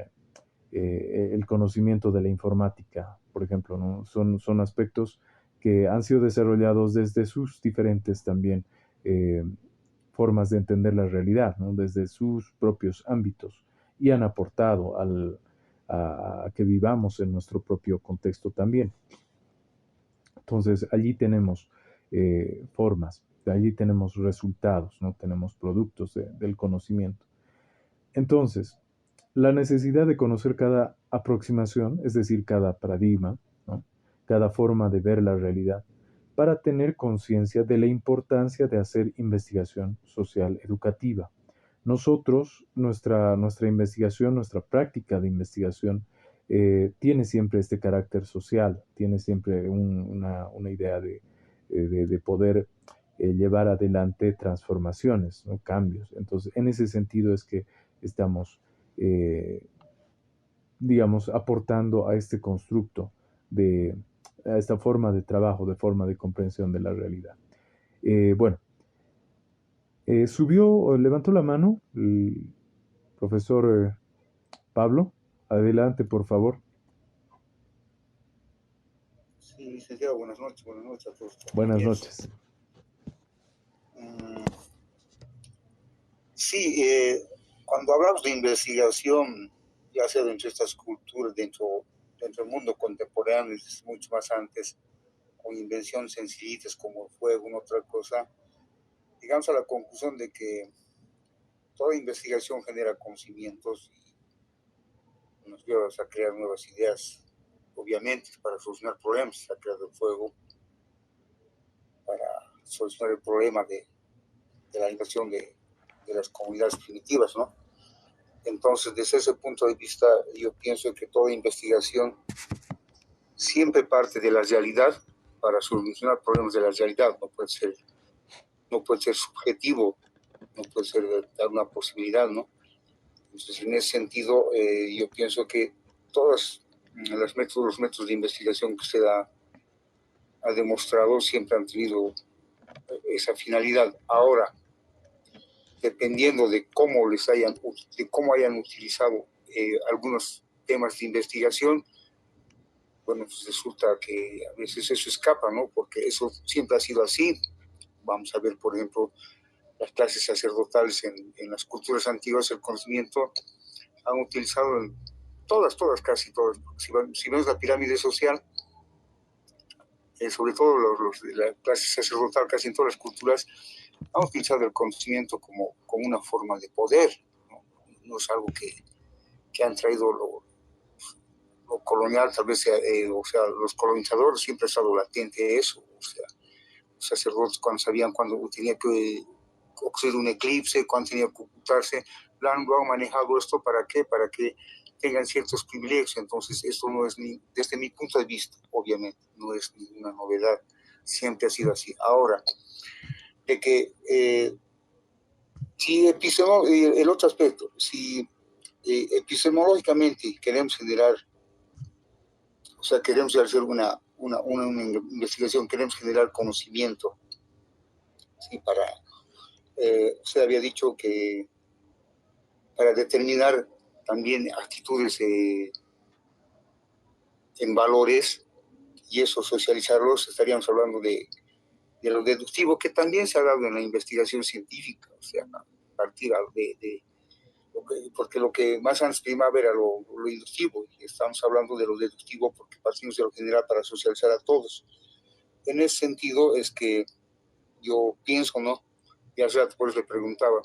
el conocimiento de la informática, por ejemplo, ¿no? Son aspectos que han sido desarrollados desde sus diferentes también eh, formas de entender la realidad, ¿no? Desde sus propios ámbitos y han aportado a que vivamos en nuestro propio contexto también. Entonces, allí tenemos formas, allí tenemos resultados, ¿no? Tenemos productos del conocimiento. Entonces, la necesidad de conocer cada aproximación, es decir, cada paradigma, ¿no? Cada forma de ver la realidad, para tener conciencia de la importancia de hacer investigación social educativa. Nosotros, nuestra investigación, nuestra práctica de investigación, tiene siempre este carácter social, tiene siempre una idea de poder llevar adelante transformaciones, ¿no? Cambios. Entonces, en ese sentido es que estamos, eh, digamos, aportando a este constructo, a esta forma de trabajo, de forma de comprensión de la realidad. Bueno, levantó la mano el profesor Pablo. Adelante, por favor. Sí, licenciado, buenas noches a todos los Buenas compañeros. noches. Mm, sí, cuando hablamos de investigación, ya sea dentro de estas culturas, dentro del mundo contemporáneo, y mucho más antes, con invenciones sencillitas como el fuego, una otra cosa, llegamos a la conclusión de que toda investigación genera conocimientos y nos lleva a crear nuevas ideas, obviamente, para solucionar problemas. Se ha creado el fuego para solucionar el problema de la invasión de las comunidades primitivas, ¿no? Entonces, desde ese punto de vista, yo pienso que toda investigación siempre parte de la realidad para solucionar problemas de la realidad. No puede ser subjetivo, no puede ser dar una posibilidad, ¿no? Entonces, en ese sentido, yo pienso que todos los métodos de investigación que usted ha demostrado siempre han tenido esa finalidad. Ahora, dependiendo de cómo hayan utilizado algunos temas de investigación, bueno, pues resulta que a veces eso escapa, ¿no? Porque eso siempre ha sido así. Vamos a ver, por ejemplo, las clases sacerdotales en las culturas antiguas, el conocimiento han utilizado casi todas. Si vemos la pirámide social, sobre todo los de la clase sacerdotal, casi en todas las culturas, han utilizado el conocimiento como una forma de poder, ¿no? No es algo que han traído lo colonial, tal vez, o sea, los colonizadores siempre ha estado latente eso, o sea, los sacerdotes cuando sabían cuando tenía que ocurrir un eclipse, cuando tenía que ocultarse, lo han manejado esto ¿para qué? Para que tengan ciertos privilegios. Entonces, esto no es desde mi punto de vista, obviamente, no es ninguna novedad, siempre ha sido así. Ahora, de que si el otro aspecto, si Epistemológicamente queremos generar, o sea, queremos hacer una investigación, queremos generar conocimiento, ¿sí? Usted había dicho que para determinar también actitudes en valores y eso socializarlos, estaríamos hablando de lo deductivo, que también se ha dado en la investigación científica, o sea, a partir porque lo que más antes primaba era lo inductivo, y estamos hablando de lo deductivo porque partimos de lo general para socializar a todos. En ese sentido es que yo pienso, ¿no? Y hace rato por eso le preguntaba,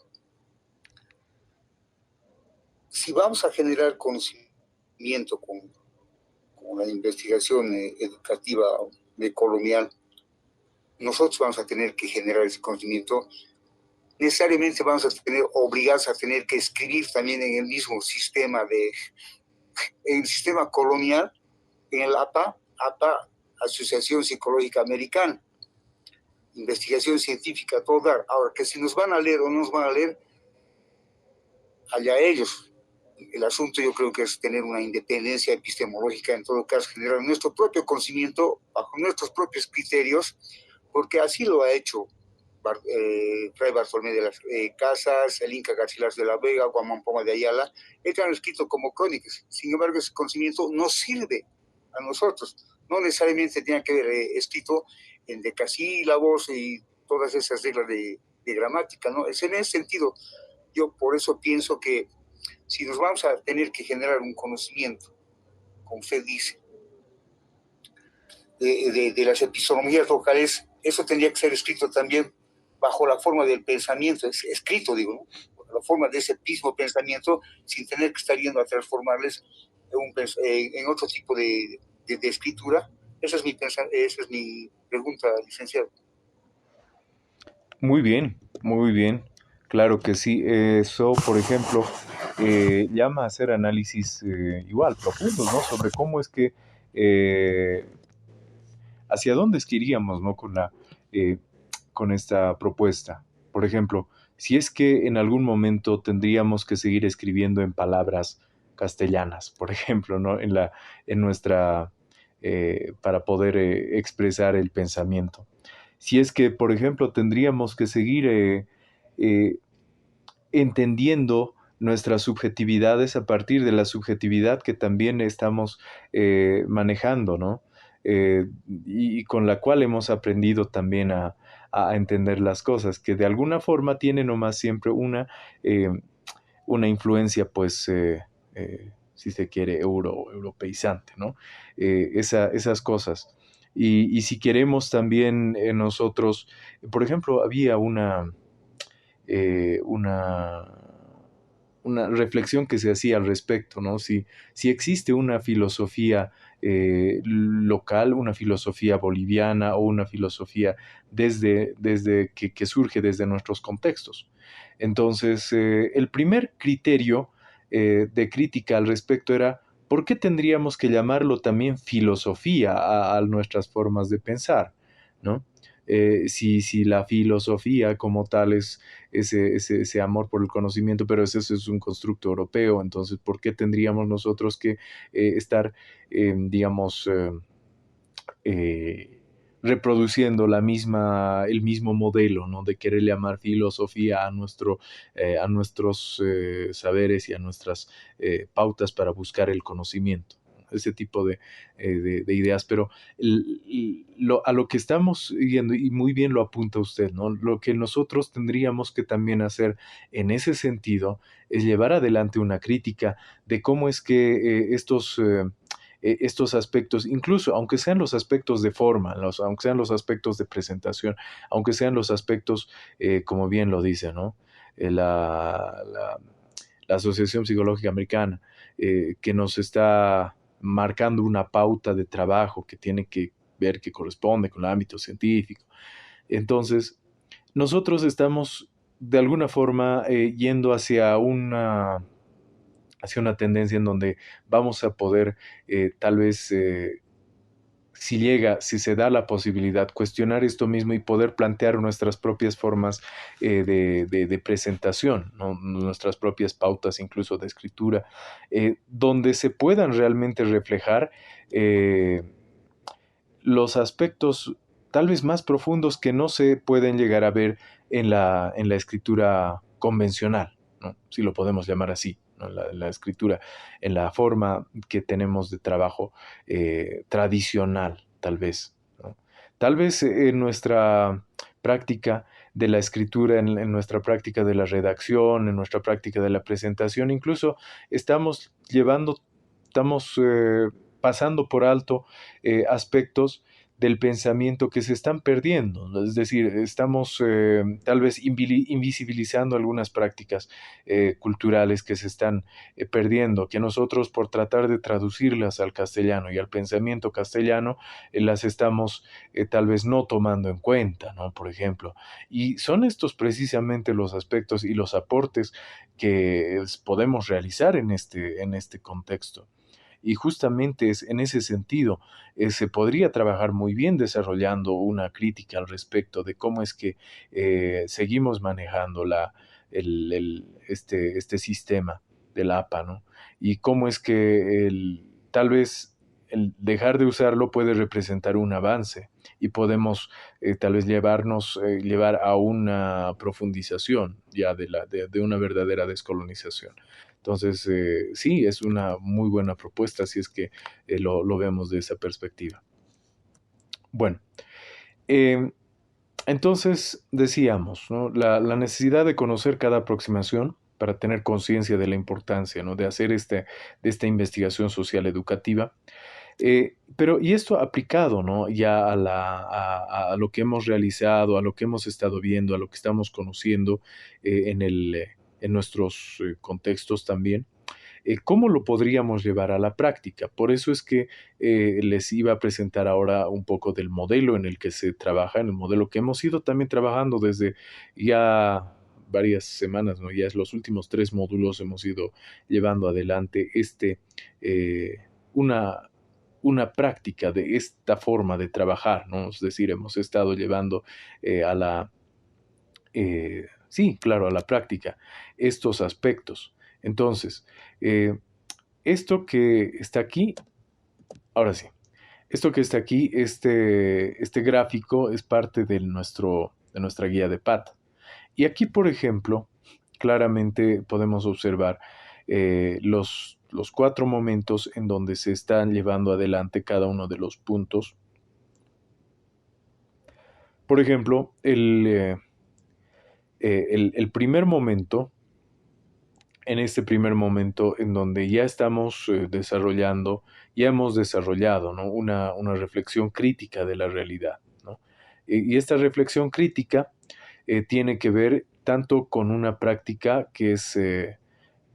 si vamos a generar conocimiento con la investigación educativa de colonial, nosotros vamos a tener que generar ese conocimiento. Necesariamente vamos a tener obligados a tener que escribir también en el mismo sistema en el sistema colonial, en el APA, Asociación Psicológica Americana, investigación científica, todo dar. Ahora, que si nos van a leer o no nos van a leer, allá ellos. El asunto yo creo que es tener una independencia epistemológica, en todo caso, generar nuestro propio conocimiento bajo nuestros propios criterios, porque así lo ha hecho Fray Bartolomé de las Casas, el Inca Garcilas de la Vega, Guamán Poma de Ayala, ellos han escrito como crónicas. Sin embargo, ese conocimiento no sirve a nosotros. No necesariamente tenía que haber escrito en decasílabos y todas esas reglas de gramática, ¿no? Es en ese sentido. Yo por eso pienso que si nos vamos a tener que generar un conocimiento, como usted dice, de las epistemologías locales, eso tendría que ser escrito también bajo la forma del pensamiento, es escrito, digo, ¿no? La forma de ese mismo pensamiento, sin tener que estar yendo a transformarles en otro tipo de escritura. Esa es mi pregunta, licenciado. Muy bien, muy bien. Claro que sí. Eso, por ejemplo, llama a hacer análisis igual, profundos, ¿no? Sobre cómo es que, eh, hacia dónde es que iríamos, ¿no? Eh, con esta propuesta. Por ejemplo, si es que en algún momento tendríamos que seguir escribiendo en palabras castellanas, por ejemplo, ¿no? En nuestra, para poder expresar el pensamiento. Si es que, por ejemplo, tendríamos que seguir eh, entendiendo nuestras subjetividades a partir de la subjetividad que también estamos manejando, ¿no? Y con la cual hemos aprendido también a entender las cosas, que de alguna forma tiene nomás siempre eh, una influencia, pues, si se quiere, europeizante, ¿no? Esas cosas. Y si queremos también nosotros, por ejemplo, había eh, una, una reflexión que se hacía al respecto, ¿no? Si existe una filosofía local, una filosofía boliviana o una filosofía desde que surge desde nuestros contextos. Entonces, el primer criterio de crítica al respecto era, ¿por qué tendríamos que llamarlo también filosofía a nuestras formas de pensar? ¿No? Si la filosofía como tal es ese amor por el conocimiento, pero ese es un constructo europeo, entonces, ¿por qué tendríamos nosotros que estar, digamos, eh, reproduciendo el mismo modelo, ¿no? De querer llamar filosofía a nuestros saberes y a nuestras pautas para buscar el conocimiento? Ese tipo de ideas, pero a lo que estamos yendo, y muy bien lo apunta usted, ¿no? Lo que nosotros tendríamos que también hacer en ese sentido es llevar adelante una crítica de cómo es que estos aspectos, incluso aunque sean los aspectos de forma, aunque sean los aspectos de presentación, aunque sean los aspectos, como bien lo dice, ¿no? La Asociación Psicológica Americana, que nos está marcando una pauta de trabajo que tiene que ver que corresponde con el ámbito científico. Entonces, nosotros estamos de alguna forma yendo hacia una tendencia en donde vamos a poder tal vez si llega, si se da la posibilidad, cuestionar esto mismo y poder plantear nuestras propias formas de presentación, ¿no? Nuestras propias pautas incluso de escritura, donde se puedan realmente reflejar los aspectos tal vez más profundos que no se pueden llegar a ver en la escritura convencional, ¿no? Si lo podemos llamar así, ¿no? La escritura, en la forma que tenemos de trabajo tradicional, tal vez, ¿no? Tal vez en nuestra práctica de la escritura, en nuestra práctica de la redacción, en nuestra práctica de la presentación, incluso estamos llevando, estamos pasando por alto aspectos del pensamiento que se están perdiendo, ¿no? Es decir, estamos tal vez invisibilizando algunas prácticas culturales que se están perdiendo, que nosotros por tratar de traducirlas al castellano y al pensamiento castellano, las estamos tal vez no tomando en cuenta, ¿no? Por ejemplo. Y son estos precisamente los aspectos y los aportes que podemos realizar en este contexto. Y justamente es en ese sentido, se podría trabajar muy bien desarrollando una crítica al respecto de cómo es que seguimos manejando este sistema del APA, ¿no? Y cómo es que tal vez el dejar de usarlo puede representar un avance y podemos tal vez llevar a una profundización ya de una verdadera descolonización. Entonces, sí, es una muy buena propuesta si es que lo vemos de esa perspectiva. Bueno, eh, entonces decíamos, ¿no? La necesidad de conocer cada aproximación para tener conciencia de la importancia, ¿no? De hacer de esta investigación social educativa. Pero, y esto aplicado, ¿no? Ya a lo que hemos realizado, a lo que hemos estado viendo, a lo que estamos conociendo en nuestros contextos también. ¿Cómo lo podríamos llevar a la práctica? Por eso es que les iba a presentar ahora un poco del modelo en el que se trabaja, en el modelo que hemos ido también trabajando desde ya varias semanas, ¿no? Ya es los últimos 3 módulos hemos ido llevando adelante eh, una, una práctica de esta forma de trabajar, ¿no? Es decir, hemos estado llevando a sí, claro, a la práctica estos aspectos. Entonces, eh, esto que está aquí, ahora sí, esto que está aquí, este gráfico es parte de nuestra guía de PAT. Y aquí, por ejemplo, claramente podemos observar los 4 momentos en donde se están llevando adelante cada uno de los puntos. Por ejemplo, el primer momento, en este primer momento en donde ya estamos desarrollando, ya hemos desarrollado, ¿no? Una reflexión crítica de la realidad, ¿no? Y esta reflexión crítica tiene que ver tanto con una práctica que es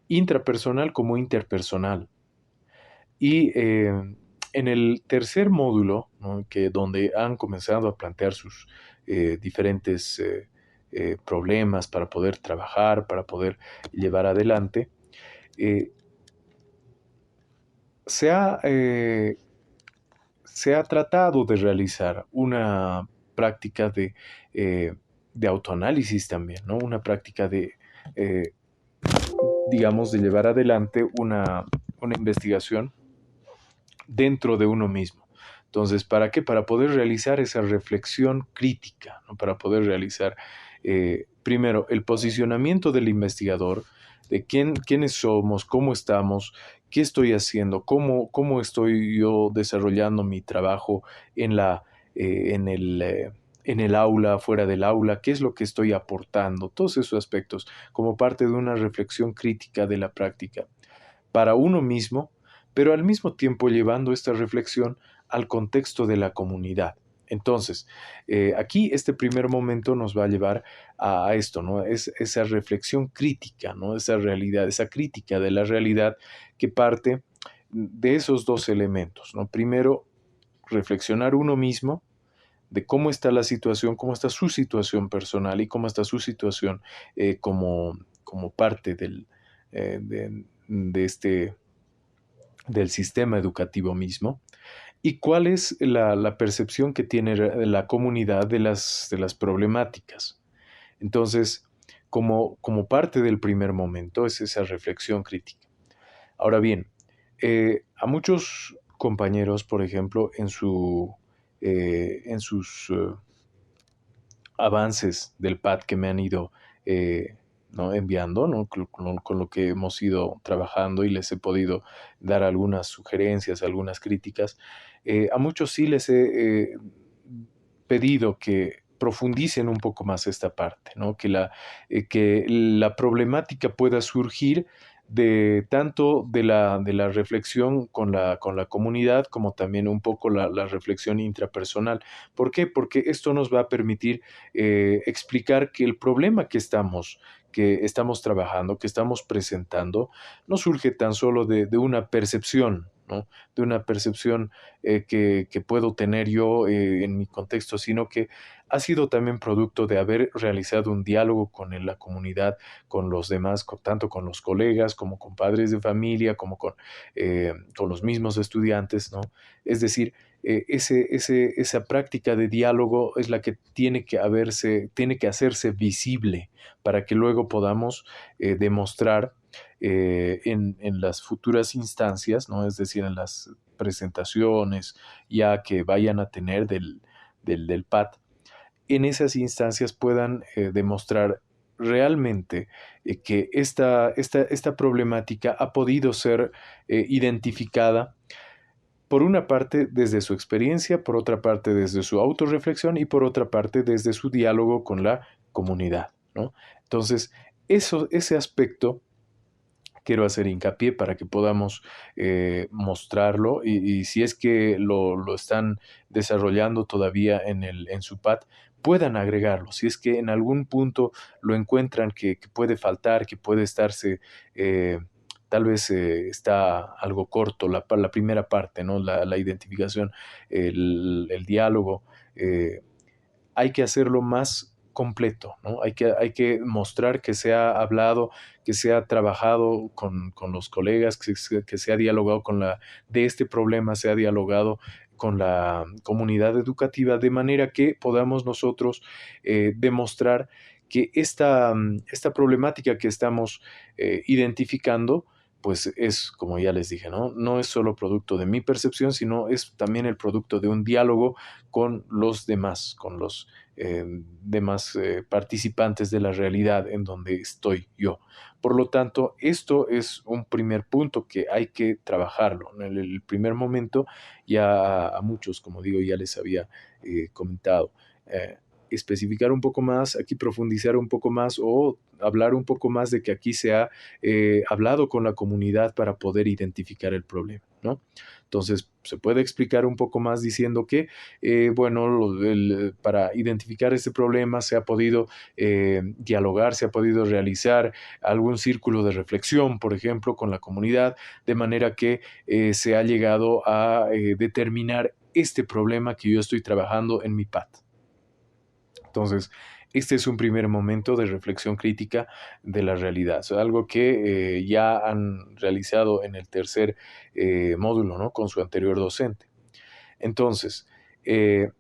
intrapersonal como interpersonal. Y en el tercer módulo, ¿no? Que donde han comenzado a plantear sus diferentes problemas para poder trabajar, para poder llevar adelante, eh, se ha, eh, se ha tratado de realizar una práctica de autoanálisis también, ¿no? Una práctica eh, digamos, de llevar adelante una investigación dentro de uno mismo. Entonces, ¿para qué? Para poder realizar esa reflexión crítica, ¿no? Para poder realizar, primero, el posicionamiento del investigador, de quiénes somos, cómo estamos, qué estoy haciendo, cómo estoy yo desarrollando mi trabajo en en el aula, fuera del aula, qué es lo que estoy aportando, todos esos aspectos, como parte de una reflexión crítica de la práctica para uno mismo, pero al mismo tiempo llevando esta reflexión al contexto de la comunidad. Entonces, aquí este primer momento nos va a llevar a esto, ¿no? Es esa reflexión crítica, ¿no? Esa realidad, esa crítica de la realidad que parte de esos 2 elementos, ¿no? Primero, reflexionar uno mismo de cómo está la situación, cómo está su situación personal y cómo está su situación como parte de este del sistema educativo mismo. y cuál es la percepción que tiene la comunidad de las problemáticas. Entonces, como parte del primer momento es esa reflexión crítica. Ahora bien, a muchos compañeros, por ejemplo, en sus avances del pad que me han ido ¿no? enviando, ¿no? Con lo que hemos ido trabajando y les he podido dar algunas sugerencias, algunas críticas. A muchos sí les he pedido que profundicen un poco más esta parte, ¿no? Que la problemática pueda surgir de tanto de la reflexión con la comunidad como también un poco la reflexión intrapersonal. ¿Por qué? Porque esto nos va a permitir explicar que el problema que estamos trabajando, que estamos presentando, no surge tan solo de una percepción, ¿no? De una percepción que puedo tener yo en mi contexto, sino que ha sido también producto de haber realizado un diálogo con la comunidad, con los demás, tanto con los colegas como con padres de familia, como con los mismos estudiantes, ¿no? Es decir, esa práctica de diálogo es la que tiene que hacerse visible para que luego podamos demostrar en las futuras instancias, ¿no? Es decir, en las presentaciones ya que vayan a tener del PAT, en esas instancias puedan demostrar realmente que esta problemática ha podido ser identificada por una parte desde su experiencia, por otra parte desde su autorreflexión y por otra parte desde su diálogo con la comunidad, ¿no? Entonces, ese aspecto quiero hacer hincapié para que podamos mostrarlo y si es que lo están desarrollando todavía en su pad, puedan agregarlo. Si es que en algún punto lo encuentran que puede faltar, que puede estarse, tal vez está algo corto la primera parte, ¿no? La identificación, el diálogo. Hay que hacerlo más completo, ¿no? Hay que mostrar que se ha hablado, que se ha trabajado con los colegas, que se ha dialogado de este problema, se ha dialogado con la comunidad educativa, de manera que podamos nosotros demostrar que esta problemática que estamos identificando, pues es, como ya les dije, ¿no? No es solo producto de mi percepción, sino es también el producto de un diálogo con los demás, con los demás participantes de la realidad en donde estoy yo. Por lo tanto, esto es un primer punto que hay que trabajarlo. En el primer momento, ya a muchos, como digo, ya les había comentado. Especificar un poco más, aquí profundizar un poco más o hablar un poco más de que aquí se ha hablado con la comunidad para poder identificar el problema, ¿no? Entonces, se puede explicar un poco más diciendo que, bueno, para identificar este problema se ha podido dialogar, se ha podido realizar algún círculo de reflexión, por ejemplo, con la comunidad, de manera que se ha llegado a determinar este problema que yo estoy trabajando en mi PAT. Entonces, este es un primer momento de reflexión crítica de la realidad. Es algo que ya han realizado en el tercer módulo, ¿no? Con su anterior docente. Entonces, eh,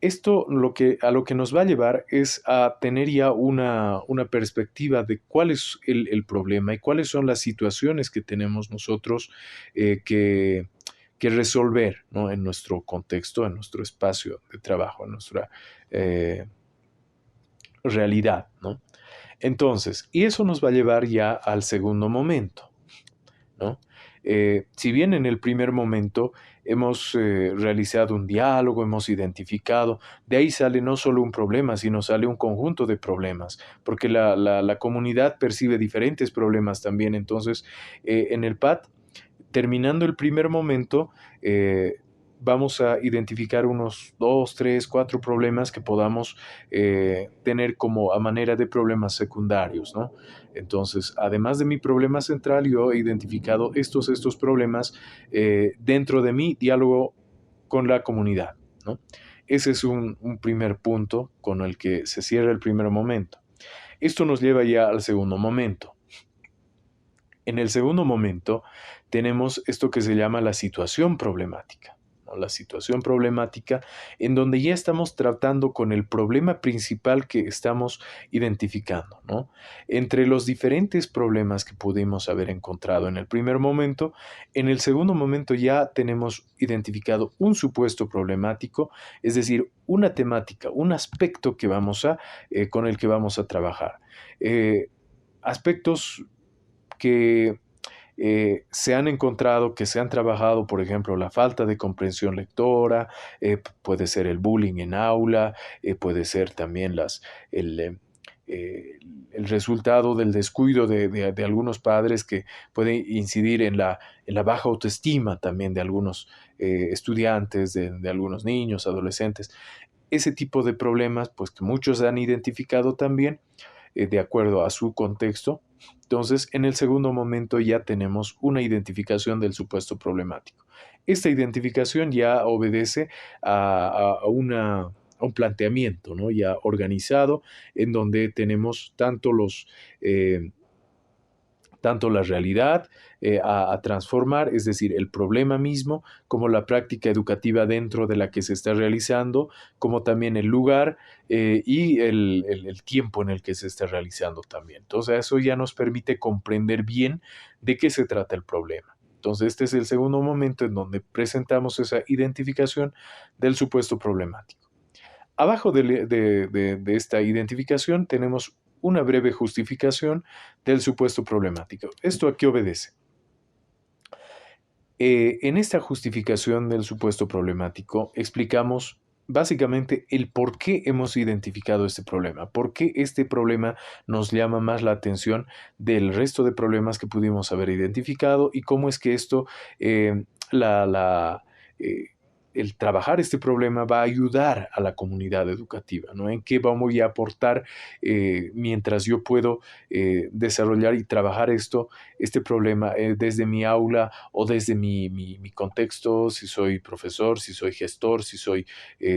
esto a lo que nos va a llevar es a tener ya una perspectiva de cuál es el problema y cuáles son las situaciones que tenemos nosotros que resolver, ¿no? En nuestro contexto, en nuestro espacio de trabajo, en nuestra eh, realidad, ¿no? Entonces, y eso nos va a llevar ya al segundo momento, ¿no? Si bien en el primer momento hemos realizado un diálogo, hemos identificado, de ahí sale no solo un problema, sino sale un conjunto de problemas, porque la comunidad percibe diferentes problemas también. Entonces, en el PAT, terminando el primer momento, vamos a identificar unos dos, tres, cuatro problemas que podamos tener como a manera de problemas secundarios, ¿no? Entonces, además de mi problema central, yo he identificado estos problemas dentro de mi diálogo con la comunidad, ¿no? Ese es un primer punto con el que se cierra el primer momento. Esto nos lleva ya al segundo momento. En el segundo momento tenemos esto que se llama la situación problemática, ¿no? La situación problemática, en donde ya estamos tratando con el problema principal que estamos identificando, ¿no? Entre los diferentes problemas que pudimos haber encontrado en el primer momento, en el segundo momento ya tenemos identificado un supuesto problemático, es decir, una temática, un aspecto que con el que vamos a trabajar. Aspectos que se han encontrado, que se han trabajado, por ejemplo, la falta de comprensión lectora, puede ser el bullying en aula, puede ser también el, eh, eh, el resultado del descuido de algunos padres que puede incidir en la baja autoestima también de algunos estudiantes, de algunos niños, adolescentes. Ese tipo de problemas, pues que muchos han identificado también de acuerdo a su contexto. Entonces, en el segundo momento ya tenemos una identificación del supuesto problemático. Esta identificación ya obedece a un planteamiento, ¿no? Ya organizado, en donde tenemos tanto la realidad a transformar, es decir, el problema mismo, como la práctica educativa dentro de la que se está realizando, como también el lugar y el tiempo en el que se está realizando también. Entonces, eso ya nos permite comprender bien de qué se trata el problema. Entonces, este es el segundo momento en donde presentamos esa identificación del supuesto problemático. Abajo de esta identificación tenemos una breve justificación del supuesto problemático. ¿Esto a qué obedece? En esta justificación del supuesto problemático explicamos básicamente el por qué hemos identificado este problema, por qué este problema nos llama más la atención del resto de problemas que pudimos haber identificado y cómo es que esto, eh, la, la, eh, el trabajar este problema va a ayudar a la comunidad educativa, ¿no? En qué vamos a aportar mientras yo puedo desarrollar y trabajar este problema desde mi aula o desde mi contexto, si soy profesor, si soy gestor, si soy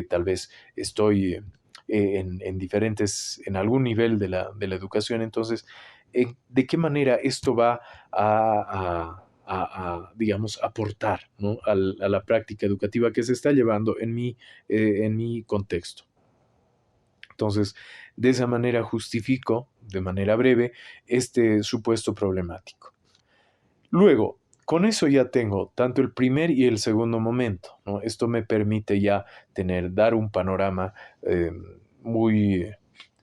tal vez estoy en algún nivel de la educación. Entonces, ¿de qué manera esto va digamos, aportar, ¿no? A la práctica educativa que se está llevando en mi contexto? Entonces, de esa manera justifico, de manera breve, este supuesto problemático. Luego, con eso ya tengo tanto el primer y el segundo momento, ¿no? Esto me permite ya dar un panorama eh, muy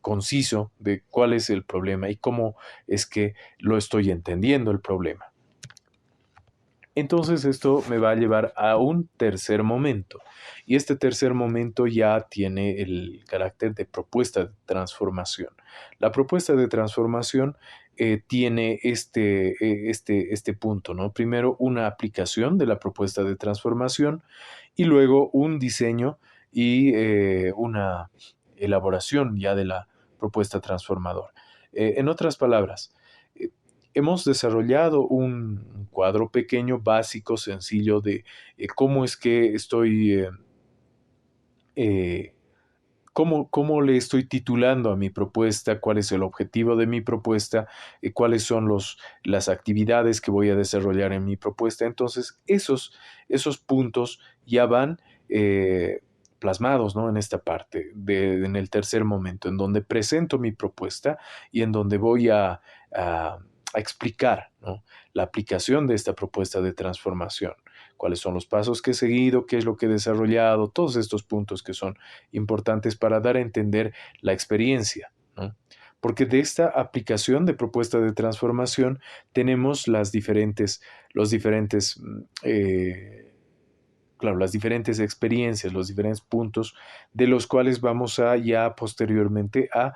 conciso de cuál es el problema y cómo es que lo estoy entendiendo el problema. Entonces esto me va a llevar a un tercer momento y este tercer momento ya tiene el carácter de propuesta de transformación. La propuesta de transformación tiene este punto, ¿no? Primero una aplicación de la propuesta de transformación y luego un diseño y una elaboración ya de la propuesta transformadora. En otras palabras, eh, hemos desarrollado un cuadro pequeño, básico, sencillo de cómo es que eh, cómo le estoy titulando a mi propuesta, cuál es el objetivo de mi propuesta, cuáles son las actividades que voy a desarrollar en mi propuesta. Entonces, esos puntos ya van plasmados, ¿no? En esta parte, en el tercer momento, en donde presento mi propuesta y en donde voy a explicar, ¿no? La aplicación de esta propuesta de transformación, cuáles son los pasos que he seguido, qué es lo que he desarrollado, todos estos puntos que son importantes para dar a entender la experiencia, ¿no? Porque de esta aplicación de propuesta de transformación tenemos los diferentes, claro, las diferentes experiencias, los diferentes puntos de los cuales vamos a ya posteriormente a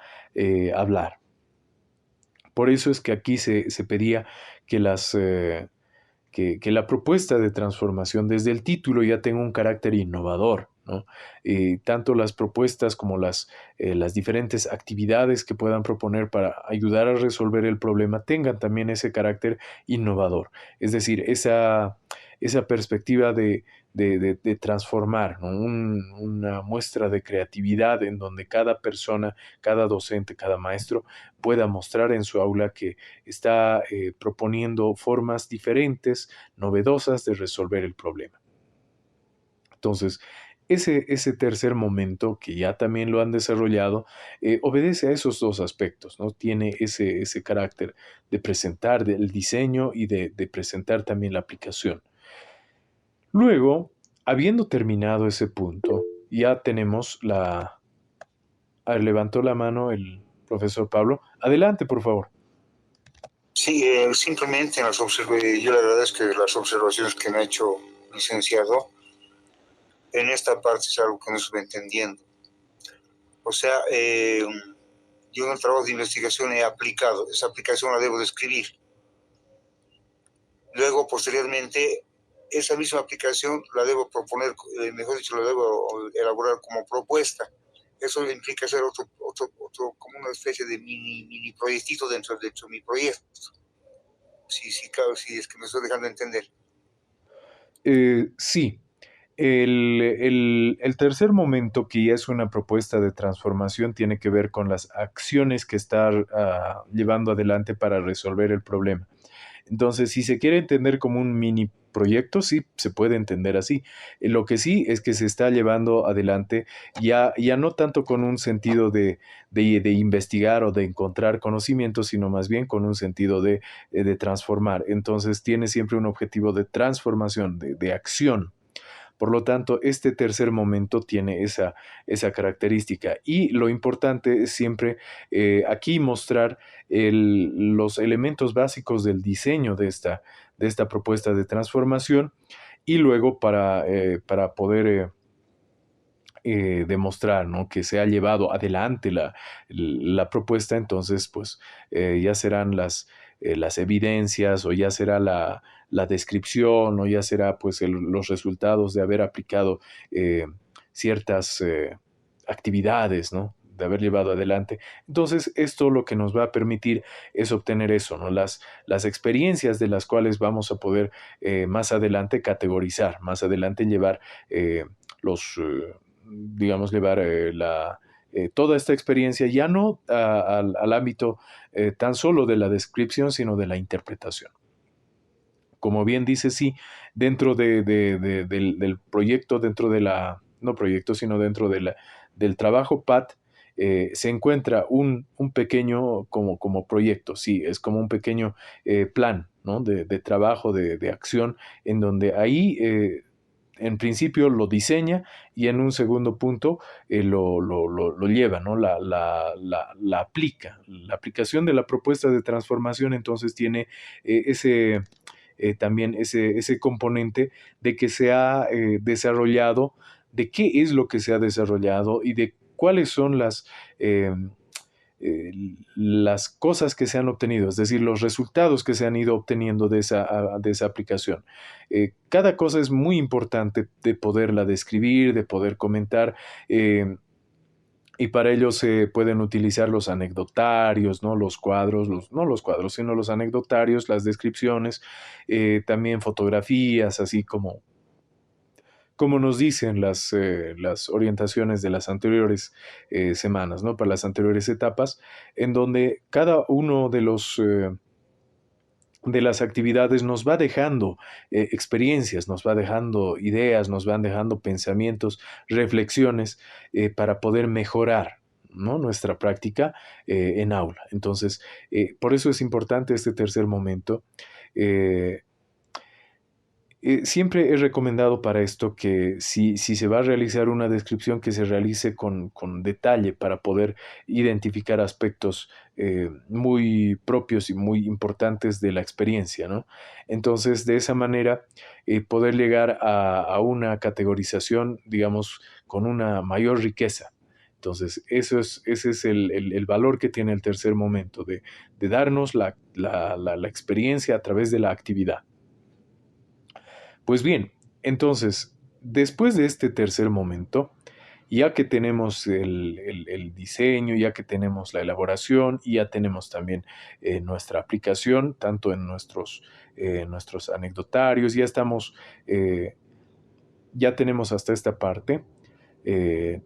hablar. Por eso es que aquí se pedía que que la propuesta de transformación desde el título ya tenga un carácter innovador, ¿no? Tanto las propuestas como las diferentes actividades que puedan proponer para ayudar a resolver el problema tengan también ese carácter innovador. Es decir, esa perspectiva de transformar, ¿no? Una muestra de creatividad en donde cada persona, cada docente, cada maestro pueda mostrar en su aula que está proponiendo formas diferentes, novedosas de resolver el problema. Entonces, ese tercer momento, que ya también lo han desarrollado, obedece a esos dos aspectos, ¿no? Tiene ese carácter de presentar el diseño y de presentar también la aplicación. Luego, habiendo terminado ese punto, ya tenemos la... levantó la mano el profesor Pablo. Adelante, por favor. Sí, simplemente yo la verdad es que las observaciones que me ha hecho el licenciado en esta parte es algo que no estoy entendiendo. O sea, yo en el trabajo de investigación he aplicado, esa aplicación la debo de escribir. Luego, posteriormente, esa misma aplicación la debo proponer, mejor dicho, la debo elaborar como propuesta. Eso implica hacer como una especie de mini proyectito dentro de mi proyecto. Sí, sí, claro, sí, es que me estoy dejando entender. Sí, el tercer momento, que ya es una propuesta de transformación, tiene que ver con las acciones que está llevando adelante para resolver el problema. Entonces, si se quiere entender como un mini proyecto, sí, se puede entender así. Lo que sí es que se está llevando adelante ya no tanto con un sentido de investigar o de encontrar conocimiento, sino más bien con un sentido de transformar. Entonces, tiene siempre un objetivo de transformación, de acción. Por lo tanto, este tercer momento tiene esa característica. Y lo importante es siempre aquí mostrar los elementos básicos del diseño de esta propuesta de transformación, y luego para poder demostrar, ¿no?, que se ha llevado adelante la propuesta. Entonces, pues ya serán las evidencias, o ya será la descripción, o ya será pues los resultados de haber aplicado ciertas actividades, ¿no?, de haber llevado adelante. Entonces, esto lo que nos va a permitir es obtener eso, ¿no? Las experiencias de las cuales vamos a poder más adelante categorizar, más adelante llevar digamos, llevar toda esta experiencia ya no al ámbito tan solo de la descripción, sino de la interpretación. Como bien dice, sí, dentro del proyecto, dentro de no proyecto, sino dentro del trabajo PAT, se encuentra un pequeño como proyecto, sí, es como un pequeño plan, ¿no?, de trabajo, de acción, en donde ahí en principio lo diseña, y en un segundo punto lo lleva, ¿no? La aplica. La aplicación de la propuesta de transformación entonces tiene también ese componente de que se ha desarrollado, de qué es lo que se ha desarrollado y de cuáles son eh, las cosas que se han obtenido, es decir, los resultados que se han ido obteniendo de esa aplicación. Cada cosa es muy importante de poderla describir, de poder comentar. Y para ello se pueden utilizar los anecdotarios, ¿no?, los cuadros, no los cuadros, sino los anecdotarios, las descripciones, también fotografías, así como nos dicen las orientaciones de las anteriores semanas, ¿no?, para las anteriores etapas, en donde cada uno de las actividades nos va dejando experiencias, nos va dejando ideas, nos van dejando pensamientos, reflexiones, para poder mejorar, ¿no?, nuestra práctica en aula. Entonces, por eso es importante este tercer momento. Eh, Siempre he recomendado para esto que si se va a realizar una descripción, que se realice con detalle, para poder identificar aspectos muy propios y muy importantes de la experiencia, ¿no? Entonces, de esa manera, poder llegar a una categorización, digamos, con una mayor riqueza. Entonces, ese es el valor que tiene el tercer momento, de darnos la experiencia a través de la actividad. Pues bien, entonces, después de este tercer momento, ya que tenemos el diseño, ya que tenemos la elaboración, y ya tenemos también nuestra aplicación, tanto en nuestros anecdotarios, ya tenemos hasta esta parte.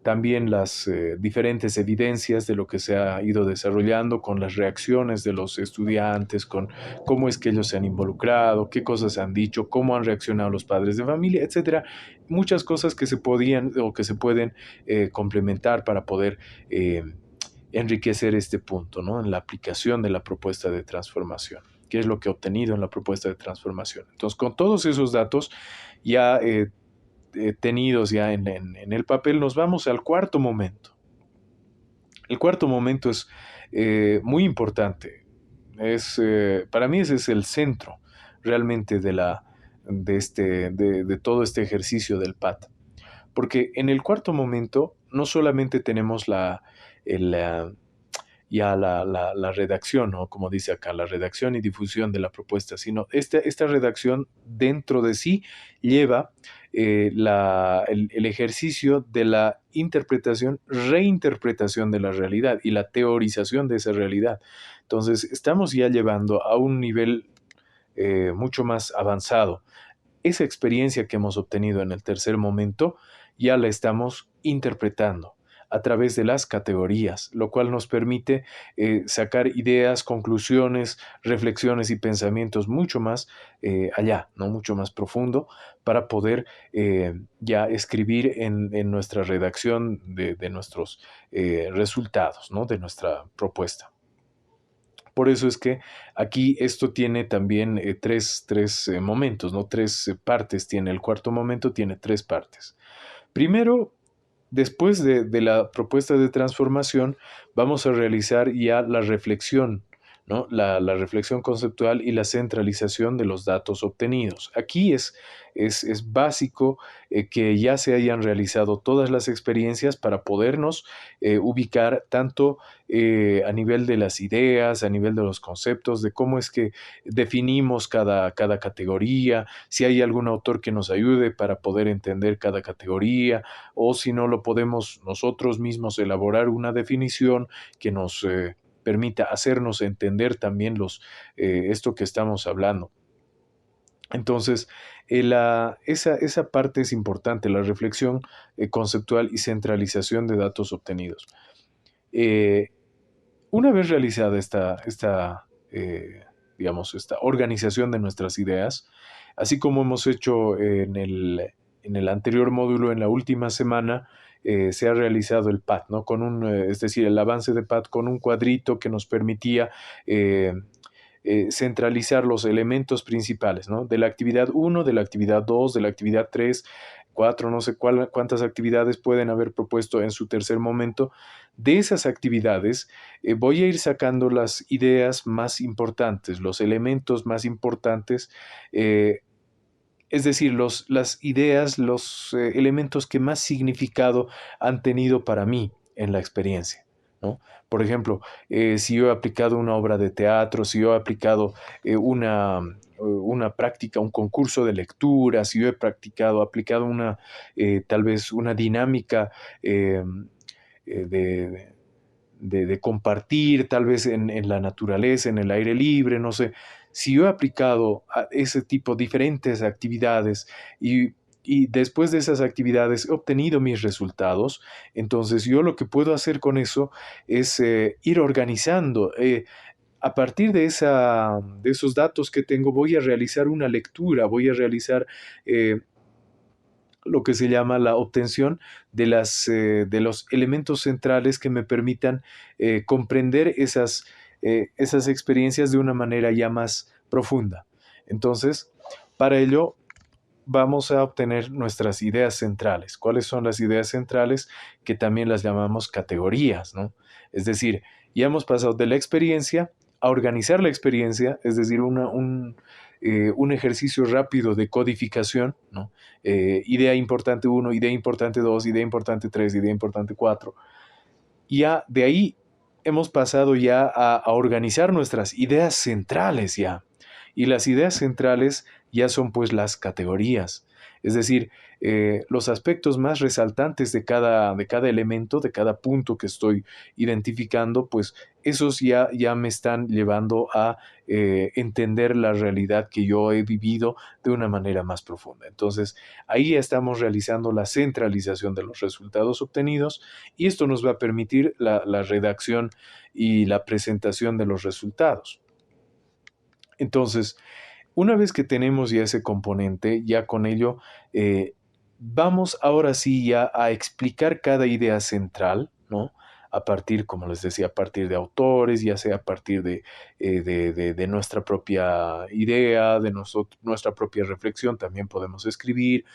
también las diferentes evidencias de lo que se ha ido desarrollando con las reacciones de los estudiantes, con cómo es que ellos se han involucrado, qué cosas han dicho, cómo han reaccionado los padres de familia, etcétera. Muchas cosas que se podían o que se pueden complementar para poder enriquecer este punto, ¿no? En la aplicación de la propuesta de transformación. ¿Qué es lo que he obtenido en la propuesta de transformación? Entonces, con todos esos datos ya tenidos ya en el papel, nos vamos al cuarto momento. El cuarto momento es muy importante. Para mí ese es el centro realmente de todo este ejercicio del PAT. Porque en el cuarto momento no solamente tenemos el, ah, la redacción, ¿no? Como dice acá, la redacción y difusión de la propuesta, sino esta redacción dentro de sí lleva el ejercicio de la interpretación, reinterpretación de la realidad y la teorización de esa realidad. Entonces, estamos ya llevando a un nivel mucho más avanzado. Esa experiencia que hemos obtenido en el tercer momento ya la estamos interpretando a través de las categorías, lo cual nos permite sacar ideas, conclusiones, reflexiones y pensamientos mucho más allá, ¿no? Mucho más profundo, para poder ya escribir en nuestra redacción de nuestros resultados, ¿no? De nuestra propuesta. Por eso es que aquí esto tiene también tres momentos, ¿no? Tres partes tiene. El cuarto momento tiene tres partes. Primero, después de la propuesta de transformación, vamos a realizar ya la reflexión, ¿no? La reflexión conceptual y la centralización de los datos obtenidos. Aquí es básico que ya se hayan realizado todas las experiencias para podernos ubicar tanto a nivel de las ideas, a nivel de los conceptos, de cómo es que definimos cada categoría, si hay algún autor que nos ayude para poder entender cada categoría, o si no lo podemos nosotros mismos elaborar una definición que nos permita hacernos entender también esto que estamos hablando. Entonces, esa parte es importante, la reflexión conceptual y centralización de datos obtenidos. Eh, una vez realizada digamos, esta organización de nuestras ideas, así como hemos hecho en el anterior módulo, en la última semana, se ha realizado el PAT, ¿no? Es decir, el avance de PAT con un cuadrito que nos permitía centralizar los elementos principales, ¿no? De la actividad 1, de la actividad 2, de la actividad 3, 4, no sé cuántas actividades pueden haber propuesto en su tercer momento. De esas actividades voy a ir sacando las ideas más importantes, los elementos más importantes, es decir, las ideas, los elementos que más significado han tenido para mí en la experiencia, ¿no? Por ejemplo, si yo he aplicado una obra de teatro, si yo he aplicado una práctica, un concurso de lectura, si yo he aplicado tal vez una dinámica de compartir, tal vez en la naturaleza, en el aire libre, no sé. Si yo he aplicado a ese tipo de diferentes actividades y después de esas actividades he obtenido mis resultados, entonces yo lo que puedo hacer con eso es ir organizando. A partir de esos datos que tengo, voy a realizar una lectura, voy a realizar lo que se llama la obtención de los elementos centrales que me permitan comprender esas experiencias de una manera ya más profunda. Entonces, para ello vamos a obtener nuestras ideas centrales. ¿Cuáles son las ideas centrales? Que también las llamamos categorías, ¿no? Es decir, ya hemos pasado de la experiencia a organizar la experiencia, es decir, un ejercicio rápido de codificación, ¿no? Idea importante 1, idea importante 2, idea importante 3, idea importante 4. Ya de ahí hemos pasado ya a organizar nuestras ideas centrales ya. Y las ideas centrales ya son pues las categorías. Es decir, los aspectos más resaltantes de cada elemento, de cada punto que estoy identificando, pues esos ya me están llevando a entender la realidad que yo he vivido de una manera más profunda. Entonces, ahí estamos realizando la centralización de los resultados obtenidos y esto nos va a permitir la redacción y la presentación de los resultados. Entonces, una vez que tenemos ya ese componente, ya con ello, vamos ahora sí ya a explicar cada idea central, ¿no? A partir, como les decía, a partir de autores, ya sea a partir de nuestra propia idea, de nuestra propia reflexión, también podemos escribir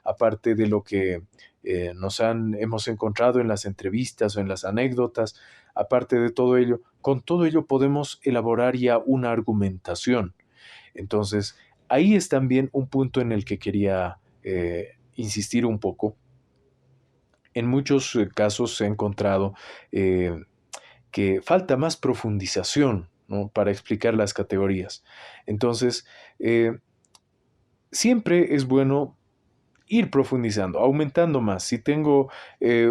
aparte de lo que hemos encontrado en las entrevistas o en las anécdotas, aparte de todo ello, con todo ello podemos elaborar ya una argumentación. Entonces, ahí es también un punto en el que quería insistir un poco. En muchos casos se ha encontrado eh, que falta más profundización, ¿no? Para explicar las categorías. Entonces, siempre es bueno ir profundizando, aumentando más. Si tengo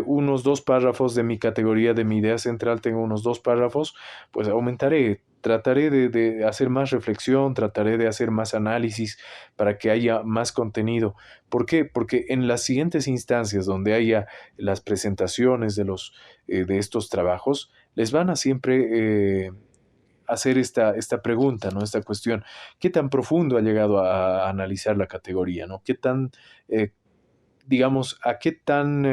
unos dos párrafos de mi categoría, de mi idea central, tengo unos dos párrafos, pues aumentaré. Trataré de hacer más reflexión, trataré de hacer más análisis para que haya más contenido. ¿Por qué? Porque en las siguientes instancias donde haya las presentaciones de estos trabajos, les van a siempre hacer esta pregunta, ¿no? Esta cuestión. ¿Qué tan profundo ha llegado a analizar la categoría, ¿no? ¿Qué tan, eh, digamos, a qué tan,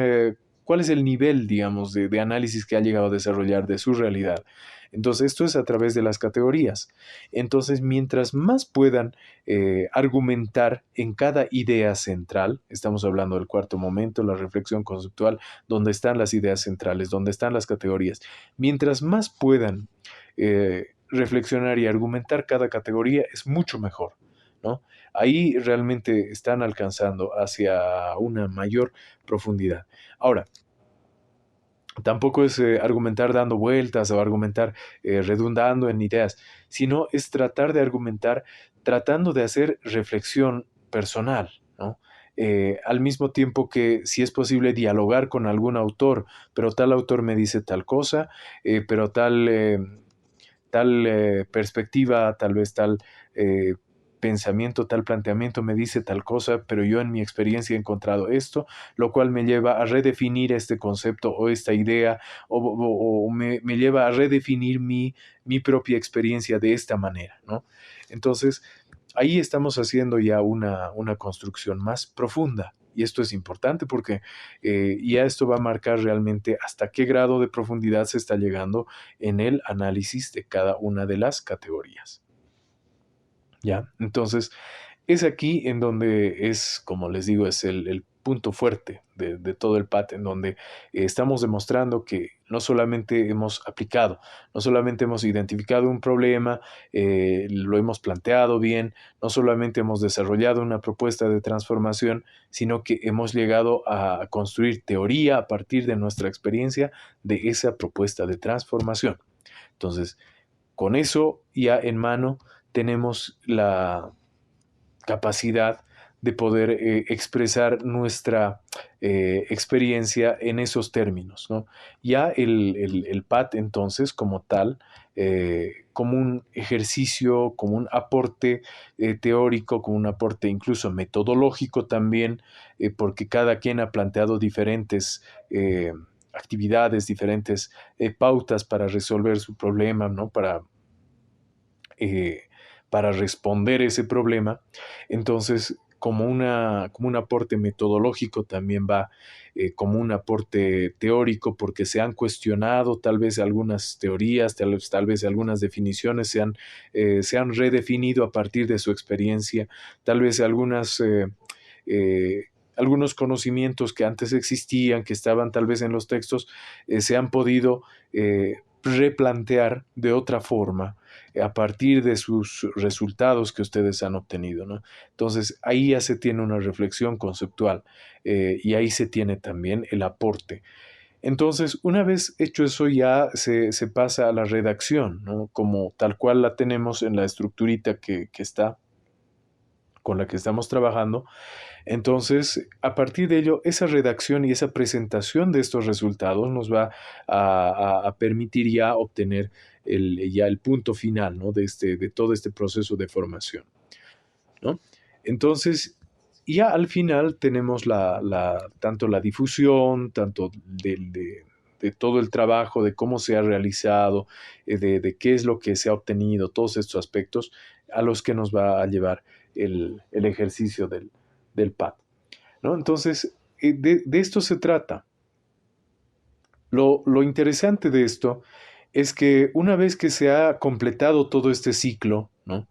cuál es el nivel, digamos, de análisis que ha llegado a desarrollar de su realidad? Entonces, esto es a través de las categorías. Entonces, mientras más puedan argumentar en cada idea central, estamos hablando del cuarto momento, la reflexión conceptual, donde están las ideas centrales, donde están las categorías, mientras más puedan reflexionar y argumentar cada categoría, es mucho mejor, ¿no? Ahí realmente están alcanzando hacia una mayor profundidad. Ahora, tampoco es argumentar dando vueltas o argumentar redundando en ideas, sino es tratar de argumentar tratando de hacer reflexión personal, ¿no? Al mismo tiempo que, si es posible, dialogar con algún autor, pero tal autor me dice tal cosa, pero tal perspectiva, tal vez tal eh, pensamiento, tal planteamiento me dice tal cosa, pero yo en mi experiencia he encontrado esto, lo cual me lleva a redefinir este concepto o esta idea, o me lleva a redefinir mi propia experiencia de esta manera, ¿no? Entonces, ahí estamos haciendo ya una construcción más profunda. Y esto es importante porque ya esto va a marcar realmente hasta qué grado de profundidad se está llegando en el análisis de cada una de las categorías. ¿Ya? Entonces, es aquí en donde es, como les digo, es el punto fuerte de todo el PAT, en donde estamos demostrando que no solamente hemos aplicado, no solamente hemos identificado un problema, lo hemos planteado bien, no solamente hemos desarrollado una propuesta de transformación, sino que hemos llegado a construir teoría a partir de nuestra experiencia de esa propuesta de transformación. Entonces, con eso ya en mano tenemos la capacidad de poder expresar nuestra experiencia en esos términos, ¿no? Ya el PAT entonces como tal, como un ejercicio, como un aporte teórico, como un aporte incluso metodológico también, porque cada quien ha planteado diferentes actividades, diferentes pautas para resolver su problema, ¿no? Eh, para responder ese problema. Entonces, como un aporte metodológico también va como un aporte teórico porque se han cuestionado tal vez algunas teorías, tal vez algunas definiciones se han redefinido a partir de su experiencia, tal vez algunos conocimientos que antes existían, que estaban tal vez en los textos, se han podido replantear de otra forma a partir de sus resultados que ustedes han obtenido, ¿no? Entonces, ahí ya se tiene una reflexión conceptual y ahí se tiene también el aporte. Entonces, una vez hecho eso, ya se pasa a la redacción, ¿no? Como tal cual la tenemos en la estructurita que está. con la que estamos trabajando. Entonces, a partir de ello, esa redacción y esa presentación de estos resultados nos va a permitir ya obtener ya el punto final, ¿no? De todo este proceso de formación, ¿no? Entonces, ya al final tenemos tanto la difusión, tanto de todo el trabajo, de cómo se ha realizado, de qué es lo que se ha obtenido, todos estos aspectos a los que nos va a llevar el ejercicio del PAD, ¿no? Entonces, de esto se trata. Lo interesante de esto es que una vez que se ha completado todo este ciclo, ¿no?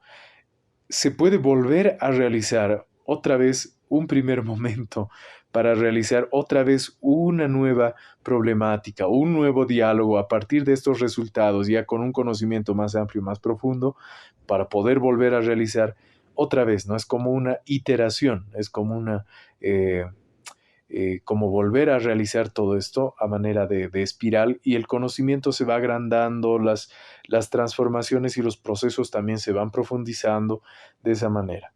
Se puede volver a realizar otra vez un primer momento para realizar otra vez una nueva problemática, un nuevo diálogo a partir de estos resultados, ya con un conocimiento más amplio, más profundo, para poder volver a realizar otra vez, ¿no? Es como una iteración, es como como volver a realizar todo esto a manera de espiral, y el conocimiento se va agrandando, las transformaciones y los procesos también se van profundizando de esa manera.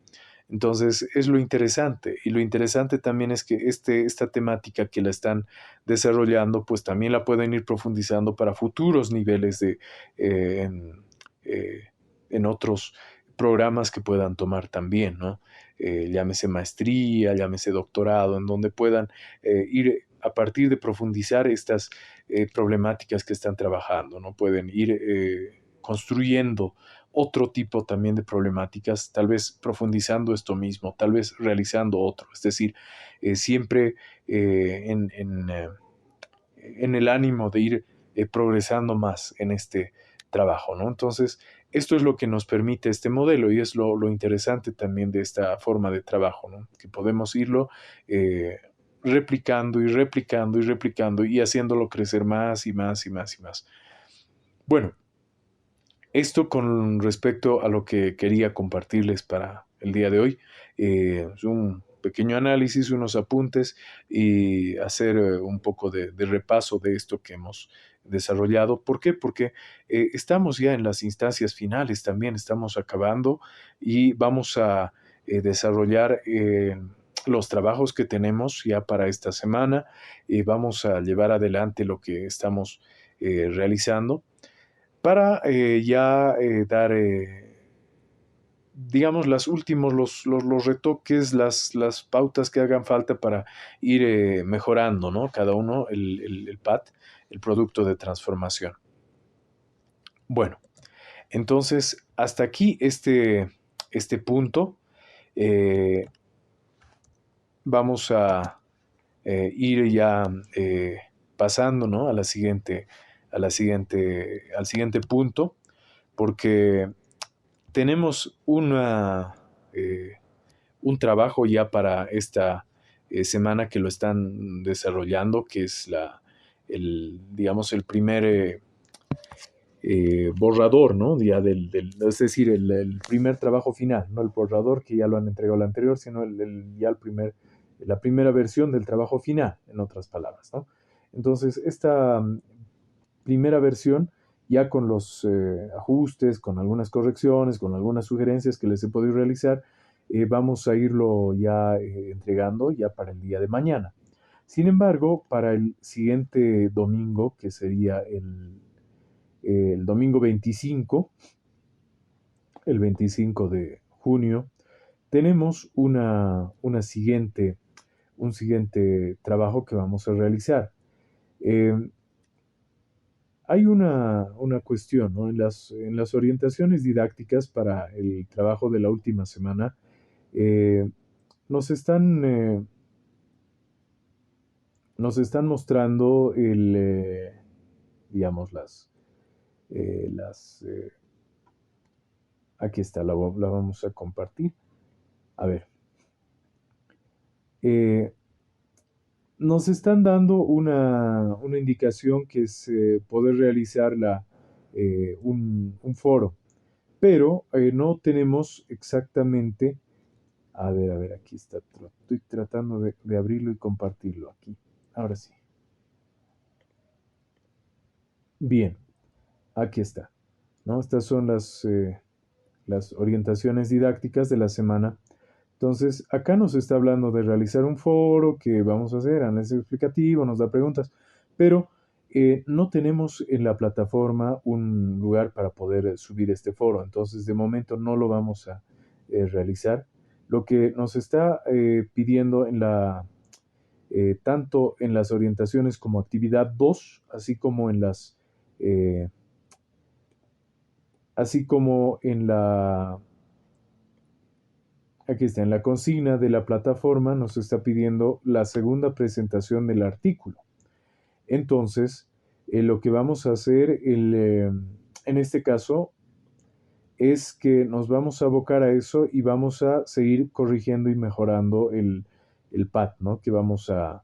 Entonces es lo interesante, y lo interesante también es que esta temática que la están desarrollando pues también la pueden ir profundizando para futuros niveles eh, en otros programas que puedan tomar también, ¿no? Llámese maestría, llámese doctorado, en donde puedan ir a partir de profundizar estas problemáticas que están trabajando, ¿no? Pueden ir construyendo otro tipo también de problemáticas, tal vez profundizando esto mismo, tal vez realizando otro, es decir, siempre en el ánimo de ir progresando más en este trabajo, ¿no? Entonces, esto es lo que nos permite este modelo, y es lo interesante también de esta forma de trabajo, ¿no? Que podemos irlo eh, replicando y replicando y replicando y haciéndolo crecer más y más y más y más. Bueno, esto con respecto a lo que quería compartirles para el día de hoy. Es un pequeño análisis, unos apuntes, y hacer un poco de repaso de esto que hemos desarrollado. ¿Por qué? Porque estamos ya en las instancias finales, también estamos acabando, y vamos a desarrollar los trabajos que tenemos ya para esta semana, y vamos a llevar adelante lo que estamos realizando para ya dar, digamos, los retoques, las pautas que hagan falta para ir mejorando, ¿no? Cada uno, el PAT, el producto de transformación. Bueno, entonces, hasta aquí este punto. Eh, Vamos a ir ya pasando, ¿no? Al siguiente punto, porque tenemos un trabajo ya para esta semana que lo están desarrollando, que es digamos, el primer borrador, ¿no? Ya es decir, el primer trabajo final, no el borrador que ya lo han entregado el anterior, sino ya la primera versión del trabajo final, en otras palabras, ¿no? Entonces, esta primera versión, ya con los ajustes, con algunas correcciones, con algunas sugerencias que les he podido realizar, vamos a irlo ya entregando ya para el día de mañana. Sin embargo, para el siguiente domingo, que sería el domingo 25, el 25 de junio, tenemos un siguiente trabajo que vamos a realizar. Eh, Hay una cuestión, ¿no? En las orientaciones didácticas para el trabajo de la última semana, eh, nos están, eh, nos están mostrando digamos, las aquí está, la vamos a compartir. A ver, eh, nos están dando una indicación que es poder realizar un foro, pero no tenemos exactamente. A ver, aquí está. Estoy tratando de abrirlo y compartirlo aquí. Ahora sí. Bien, aquí está, ¿no? Estas son las orientaciones didácticas de la semana. Entonces, acá nos está hablando de realizar un foro que vamos a hacer, análisis explicativo, nos da preguntas, pero no tenemos en la plataforma un lugar para poder subir este foro. Entonces, de momento no lo vamos a realizar. Lo que nos está pidiendo tanto en las orientaciones como actividad 2, eh, así como en aquí está, en la consigna de la plataforma nos está pidiendo la segunda presentación del artículo. Entonces, lo que vamos a hacer en este caso es que nos vamos a abocar a eso y vamos a seguir corrigiendo y mejorando el pad, ¿no? Que vamos a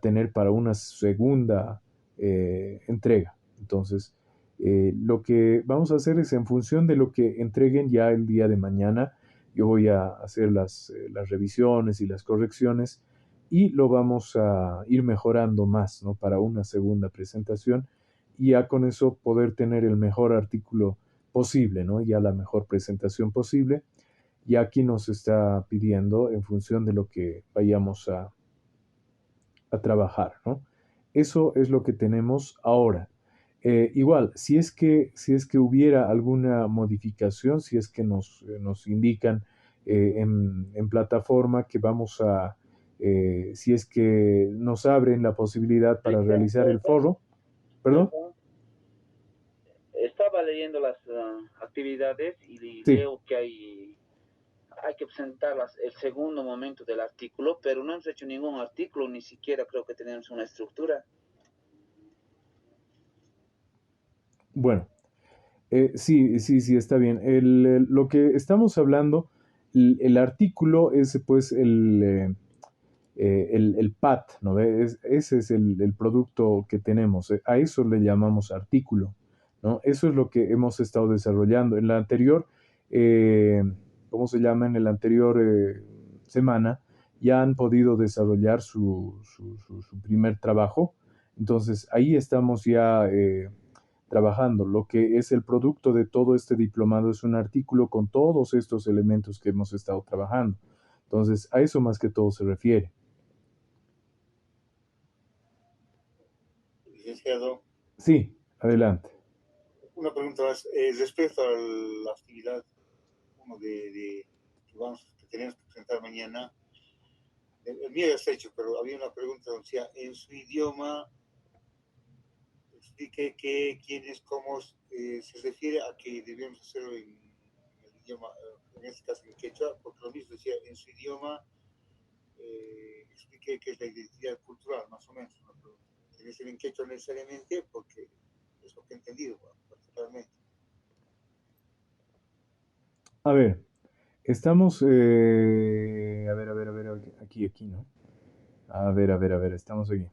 tener para una segunda entrega. Entonces, lo que vamos a hacer es en función de lo que entreguen ya el día de mañana, yo voy a hacer las revisiones y las correcciones y lo vamos a ir mejorando más, ¿no? Para una segunda presentación y ya con eso poder tener el mejor artículo posible, ¿no? Ya la mejor presentación posible. Y aquí nos está pidiendo en función de lo que vayamos a trabajar, ¿no? Eso es lo que tenemos ahora. Igual, si es que hubiera alguna modificación, si es que nos indican en plataforma que si es que nos abren la posibilidad para realizar el foro, perdón, Perdón, estaba leyendo las actividades y sí, leo que hay que presentar el segundo momento del artículo, pero no hemos hecho ningún artículo, ni siquiera creo que tenemos una estructura. bueno, sí, sí, sí, está bien. Lo que estamos hablando, el artículo es pues el PAT, ¿no ve? Ese es el producto que tenemos. A eso le llamamos artículo, ¿no? Eso es lo que hemos estado desarrollando. En la anterior, eh, ¿cómo se llama? En la anterior semana ya han podido desarrollar su primer trabajo. Entonces, ahí estamos ya trabajando. Lo que es el producto de todo este diplomado es un artículo con todos estos elementos que hemos estado trabajando. Entonces, a eso más que todo se refiere. Licenciado, Sí, adelante. una pregunta más. Respecto a la actividad uno que tenemos que presentar mañana, el mío ya está hecho, pero había una pregunta donde decía, en su idioma, explique quién es, cómo se refiere a que debemos hacerlo en el idioma, en este caso en quechua, porque lo mismo decía, en su idioma, explique qué es la identidad cultural, más o menos. ¿No? Tiene que ser en quechua necesariamente, porque es lo que he entendido, bueno, particularmente. A ver, estamos, a ver, aquí, ¿no? A ver, estamos aquí.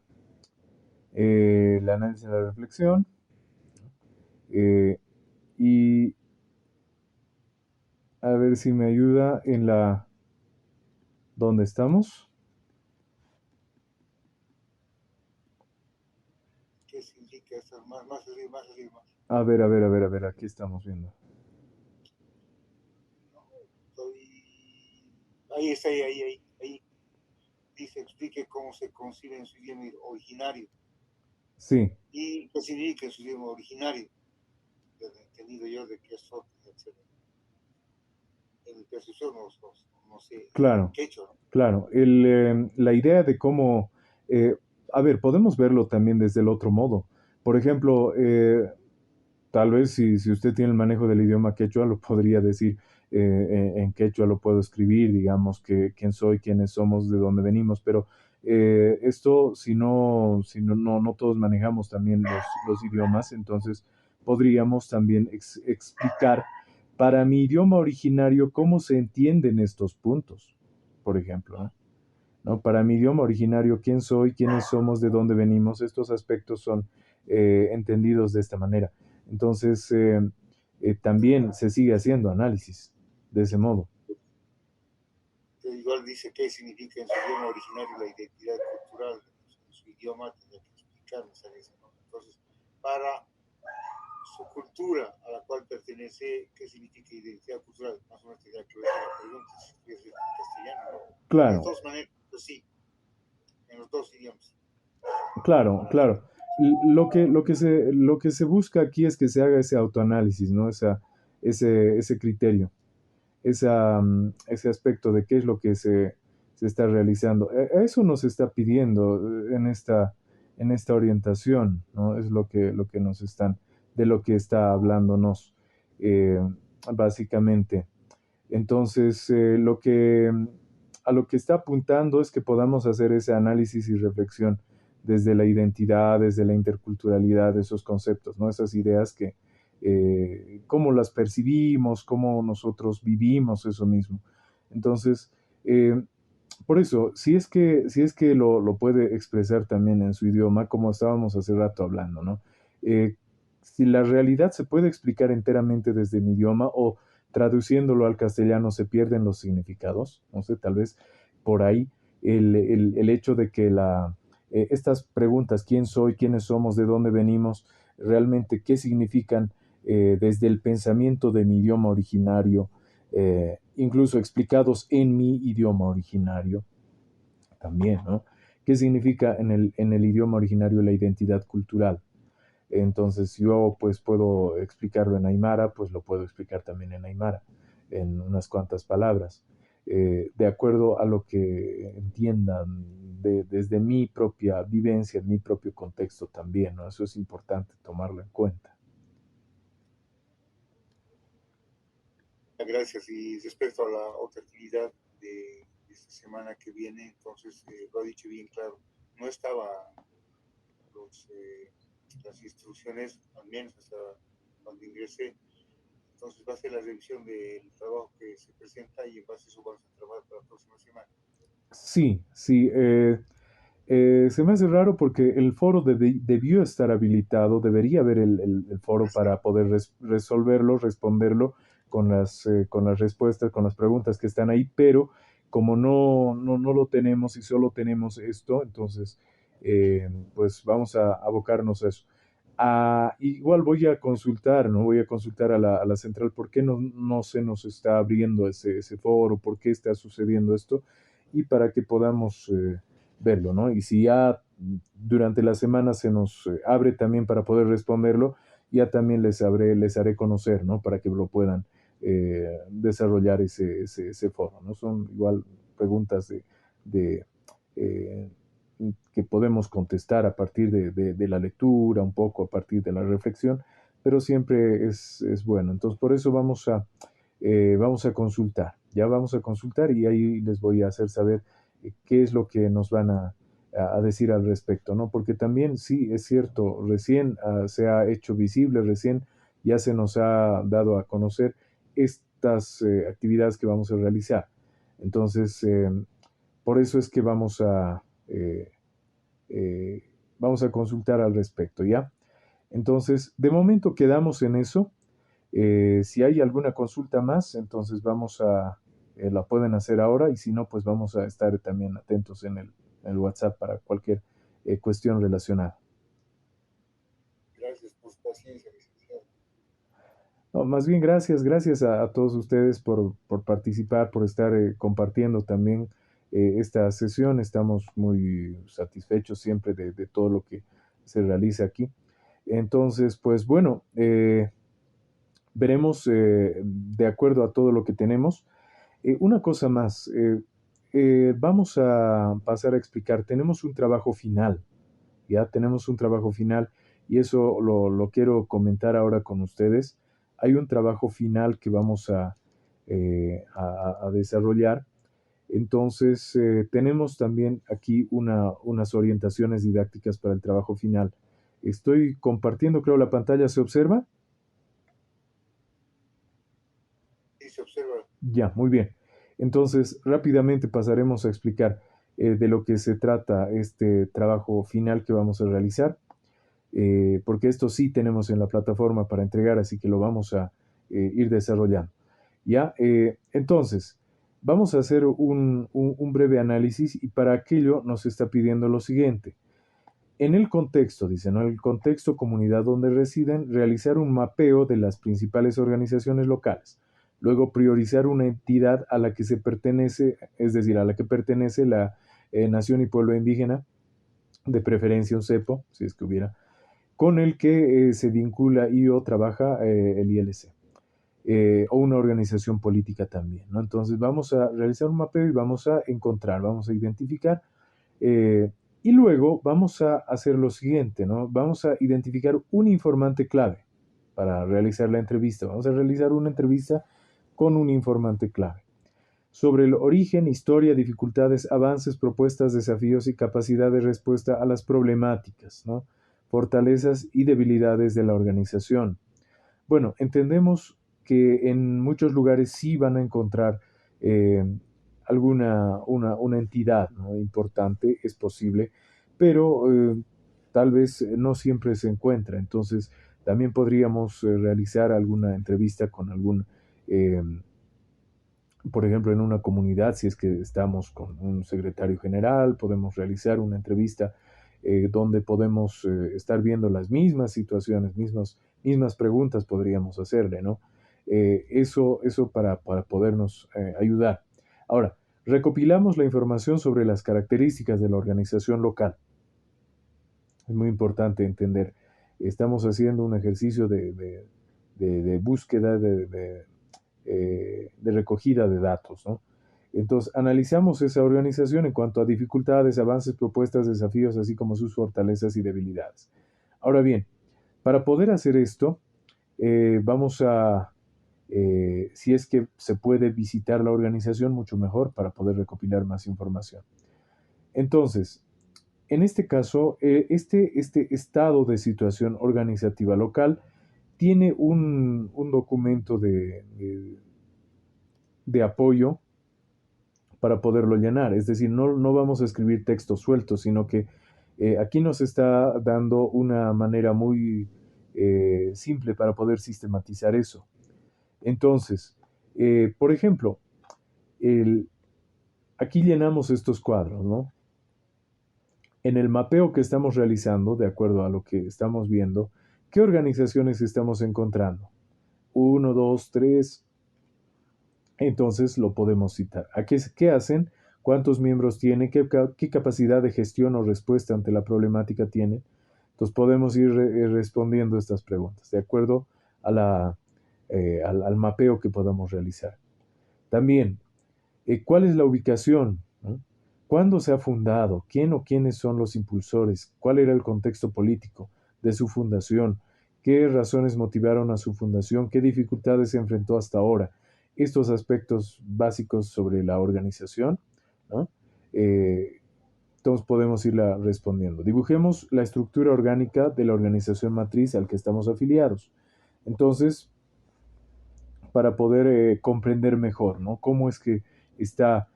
El análisis de la reflexión. eh, y a ver si me ayuda en ¿dónde estamos? ¿Qué significa esto? Más arriba, más arriba, más. A ver, aquí estamos viendo. No, estoy... Ahí está, ahí. Dice, explique cómo se concibe en su idioma originario. Sí, ¿Y qué significa en su idioma originario? Desde entendido yo de que eso, en mi percepción, no sé, en claro, quechua, ¿no? claro. La idea de cómo, eh, a ver, podemos verlo también desde el otro modo. Por ejemplo, tal vez si usted tiene el manejo del idioma quechua, lo podría decir en quechua, lo puedo escribir, digamos, que quién soy, quiénes somos, de dónde venimos, pero esto, si no todos manejamos también los idiomas, entonces podríamos también explicar para mi idioma originario cómo se entienden estos puntos, por ejemplo, ¿no? ¿No? Para mi idioma originario, quién soy, quiénes somos, de dónde venimos, estos aspectos son entendidos de esta manera. Entonces, también se sigue haciendo análisis de ese modo. Que igual dice qué significa en su idioma originario la identidad cultural, en su idioma tendría que explicar, ¿no? Entonces, para su cultura a la cual pertenece, ¿qué significa identidad cultural? Más o menos tendría que ver la pregunta, si es en castellano, ¿no? De las Claro, dos maneras, pues sí, en los dos idiomas. claro, claro. Lo que se busca aquí es que se haga ese autoanálisis, ¿no? Ese criterio, ese aspecto de qué es lo que se está realizando. Eso nos está pidiendo en esta orientación, ¿no? Es lo que nos están, de lo que está hablándonos, eh, básicamente. Entonces, a lo que está apuntando es que podamos hacer ese análisis y reflexión desde la identidad, desde la interculturalidad de esos conceptos, ¿no? Esas ideas que, cómo las percibimos, cómo nosotros vivimos eso mismo. Entonces, eh, por eso, si es que lo puede expresar también en su idioma, como estábamos hace rato hablando, ¿no? Eh, si la realidad se puede explicar enteramente desde mi idioma o traduciéndolo al castellano se pierden los significados, no sé, tal vez por ahí el hecho de que estas preguntas, quién soy, quiénes somos, de dónde venimos, realmente qué significan desde el pensamiento de mi idioma originario, incluso explicados en mi idioma originario también, ¿no? ¿Qué significa en el idioma originario la identidad cultural? Entonces yo pues puedo explicarlo en Aymara, pues lo puedo explicar también en Aymara, en unas cuantas palabras, de acuerdo a lo que entiendan desde mi propia vivencia, mi propio contexto también, ¿no? Eso es importante tomarlo en cuenta. Gracias. Y respecto a la otra actividad de esta semana que viene, entonces lo ha dicho bien claro. No estaba los, las instrucciones, al menos hasta cuando ingresé. Entonces va a ser la revisión del trabajo que se presenta y en base a eso vamos a trabajar para la próxima semana. Sí, sí. Se me hace raro porque el foro debió estar habilitado, debería haber el foro para poder resolverlo, responderlo con las respuestas, con las preguntas que están ahí, pero como no lo tenemos y solo tenemos esto, entonces pues vamos a abocarnos a eso. Ah, igual voy a consultar, ¿no? Voy a consultar a la central por qué no se nos está abriendo ese foro, por qué está sucediendo esto y para que podamos verlo, ¿no? Y si ya durante la semana se nos abre también para poder responderlo, ya también les haré conocer, ¿no? Para que lo puedan desarrollar ese foro, ¿no? Son igual preguntas de, eh, que podemos contestar a partir de la lectura, un poco a partir de la reflexión, pero siempre es bueno. Entonces, por eso vamos a consultar, ya vamos a consultar y ahí les voy a hacer saber qué es lo que nos van a decir al respecto, ¿no? Porque también sí, es cierto, recién se ha hecho visible, recién ya se nos ha dado a conocer estas actividades que vamos a realizar. Entonces, por eso es que eh, eh, vamos a consultar al respecto, ¿ya? Entonces, de momento quedamos en eso. Si hay alguna consulta más, entonces la pueden hacer ahora y si no, pues vamos a estar también atentos en el WhatsApp para cualquier cuestión relacionada. Gracias por su paciencia, licenciado. No, más bien gracias a todos ustedes por participar, por estar compartiendo también esta sesión. Estamos muy satisfechos siempre de todo lo que se realiza aquí. Entonces, pues bueno, veremos de acuerdo a todo lo que tenemos. Una cosa más, vamos a pasar a explicar, tenemos un trabajo final, ya tenemos un trabajo final y eso lo quiero comentar ahora con ustedes. Hay un trabajo final que vamos a desarrollar. Entonces, tenemos también aquí unas orientaciones didácticas para el trabajo final. Estoy compartiendo, creo, la pantalla, ¿se observa? Sí, se observa. Ya, muy bien. Entonces, rápidamente pasaremos a explicar de lo que se trata este trabajo final que vamos a realizar, porque esto sí tenemos en la plataforma para entregar, así que lo vamos a ir desarrollando. Ya, entonces, vamos a hacer un breve análisis y para aquello nos está pidiendo lo siguiente. En el contexto, dice, ¿no? El contexto comunidad donde residen, realizar un mapeo de las principales organizaciones locales. Luego, priorizar una entidad a la que se pertenece, es decir, a la que pertenece la nación y pueblo indígena, de preferencia un cepo, si es que hubiera, con el que se vincula y o trabaja el ILC. O una organización política también, ¿no? Entonces vamos a realizar un mapeo y vamos a encontrar, vamos a identificar eh, y luego vamos a hacer lo siguiente, ¿no? Vamos a identificar un informante clave para realizar la entrevista. Vamos a realizar una entrevista con un informante clave sobre el origen, historia, dificultades, avances, propuestas, desafíos y capacidad de respuesta a las problemáticas, ¿no? Fortalezas y debilidades de la organización. Bueno, entendemos que en muchos lugares sí van a encontrar eh, una entidad, ¿no? Importante, es posible, pero tal vez no siempre se encuentra. Entonces, también podríamos realizar alguna entrevista con algún, eh, por ejemplo, en una comunidad, si es que estamos con un secretario general, podemos realizar una entrevista donde podemos estar viendo las mismas situaciones, mismas preguntas podríamos hacerle, ¿no? Eso para podernos ayudar. Ahora, recopilamos la información sobre las características de la organización local. Es muy importante entender. Estamos haciendo un ejercicio de búsqueda, de recogida de datos, ¿no? Entonces, analizamos esa organización en cuanto a dificultades, avances, propuestas, desafíos, así como sus fortalezas y debilidades. Ahora bien, para poder hacer esto, vamos a, si es que se puede visitar la organización, mucho mejor para poder recopilar más información. Entonces, en este caso, este estado de situación organizativa local tiene un documento de apoyo para poderlo llenar. Es decir, no vamos a escribir textos sueltos, sino que aquí nos está dando una manera muy simple para poder sistematizar eso. Entonces, por ejemplo, el, aquí llenamos estos cuadros, ¿no? En el mapeo que estamos realizando, de acuerdo a lo que estamos viendo, ¿qué organizaciones estamos encontrando? Uno, dos, tres. Entonces lo podemos citar. ¿Qué hacen? ¿Cuántos miembros tienen? ¿Qué capacidad de gestión o respuesta ante la problemática tienen? Entonces podemos ir respondiendo estas preguntas de acuerdo al mapeo que podamos realizar. También, ¿cuál es la ubicación? ¿No? ¿Cuándo se ha fundado? ¿Quién o quiénes son los impulsores? ¿Cuál era el contexto político de su fundación? ¿Qué razones motivaron a su fundación? ¿Qué dificultades se enfrentó hasta ahora? Estos aspectos básicos sobre la organización, ¿no? Todos podemos irla respondiendo. Dibujemos la estructura orgánica de la organización matriz al que estamos afiliados. Entonces, para poder comprender mejor, ¿no? Cómo es que está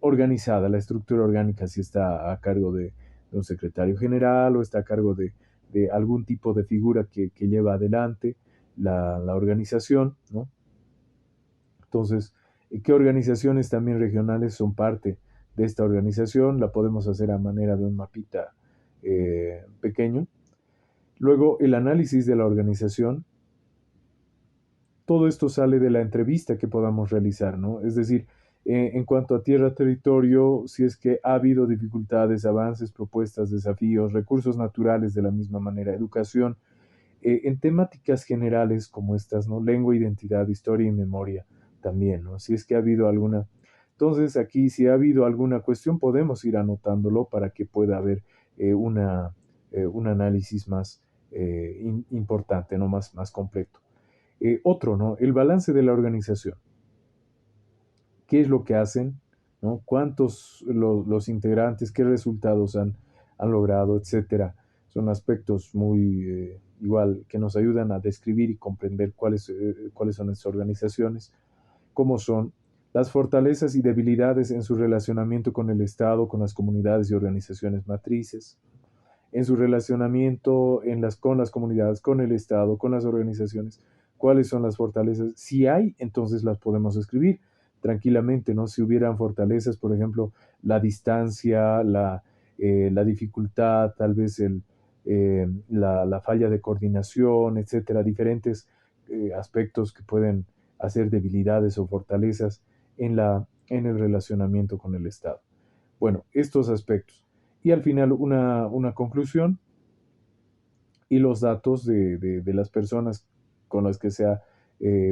organizada la estructura orgánica, si está a cargo de un secretario general o está a cargo de algún tipo de figura que lleva adelante la organización, ¿no? Entonces, ¿qué organizaciones también regionales son parte de esta organización? La podemos hacer a manera de un mapita pequeño. Luego, el análisis de la organización. Todo esto sale de la entrevista que podamos realizar, ¿no? Es decir, en cuanto a tierra, territorio, si es que ha habido dificultades, avances, propuestas, desafíos, recursos naturales de la misma manera, educación, en temáticas generales como estas, ¿no? Lengua, identidad, historia y memoria también, ¿no? Si es que ha habido alguna. Entonces, aquí, si ha habido alguna cuestión, podemos ir anotándolo para que pueda haber un análisis más importante, ¿no? Más completo. Otro, ¿no? El balance de la organización. ¿Qué es lo que hacen? ¿No? ¿Cuántos los integrantes? ¿Qué resultados han logrado? Etcétera. Son aspectos muy igual que nos ayudan a describir y comprender cuáles son estas organizaciones, cómo son las fortalezas y debilidades en su relacionamiento con el Estado, con las comunidades y organizaciones matrices, en su relacionamiento con las comunidades, con el Estado, con las organizaciones, cuáles son las fortalezas. Si hay, entonces las podemos escribir tranquilamente, ¿no? Si hubieran fortalezas, por ejemplo, la distancia, la dificultad, tal vez la falla de coordinación, etcétera, diferentes aspectos que pueden hacer debilidades o fortalezas en el relacionamiento con el Estado. Bueno, estos aspectos. Y al final una conclusión y los datos de las personas con las que se ha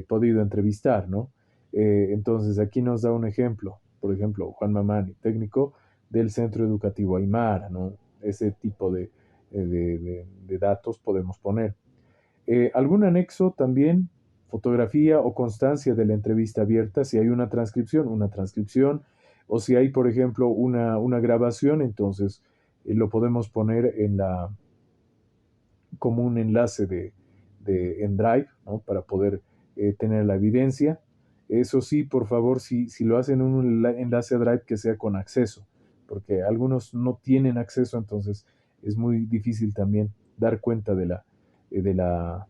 podido entrevistar, ¿no? Entonces aquí nos da un ejemplo, por ejemplo, Juan Mamani, técnico del Centro Educativo Aymara, ¿no? Ese tipo de datos podemos poner. Algún anexo también, fotografía o constancia de la entrevista abierta, si hay una transcripción, o si hay, por ejemplo, una grabación, entonces lo podemos poner como un enlace en Drive, ¿no? Para poder tener la evidencia. Eso sí, por favor, si lo hacen un enlace a Drive que sea con acceso, porque algunos no tienen acceso, entonces es muy difícil también dar cuenta de la, de la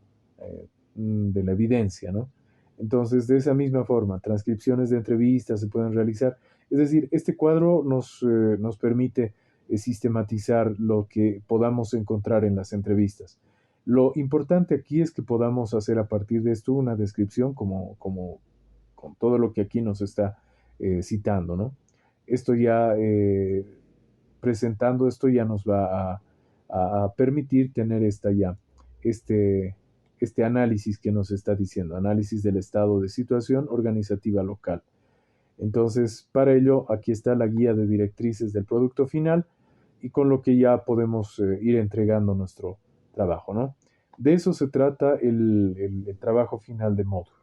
evidencia, ¿no? Entonces, de esa misma forma, transcripciones de entrevistas se pueden realizar. Es decir, este cuadro nos permite sistematizar lo que podamos encontrar en las entrevistas. Lo importante aquí es que podamos hacer a partir de esto una descripción como con todo lo que aquí nos está citando, ¿no? Esto ya, presentando esto ya nos va a permitir tener este, este análisis que nos está diciendo, análisis del estado de situación organizativa local. Entonces, para ello, aquí está la guía de directrices del producto final y con lo que ya podemos ir entregando nuestro trabajo, ¿no? De eso se trata el trabajo final de módulo.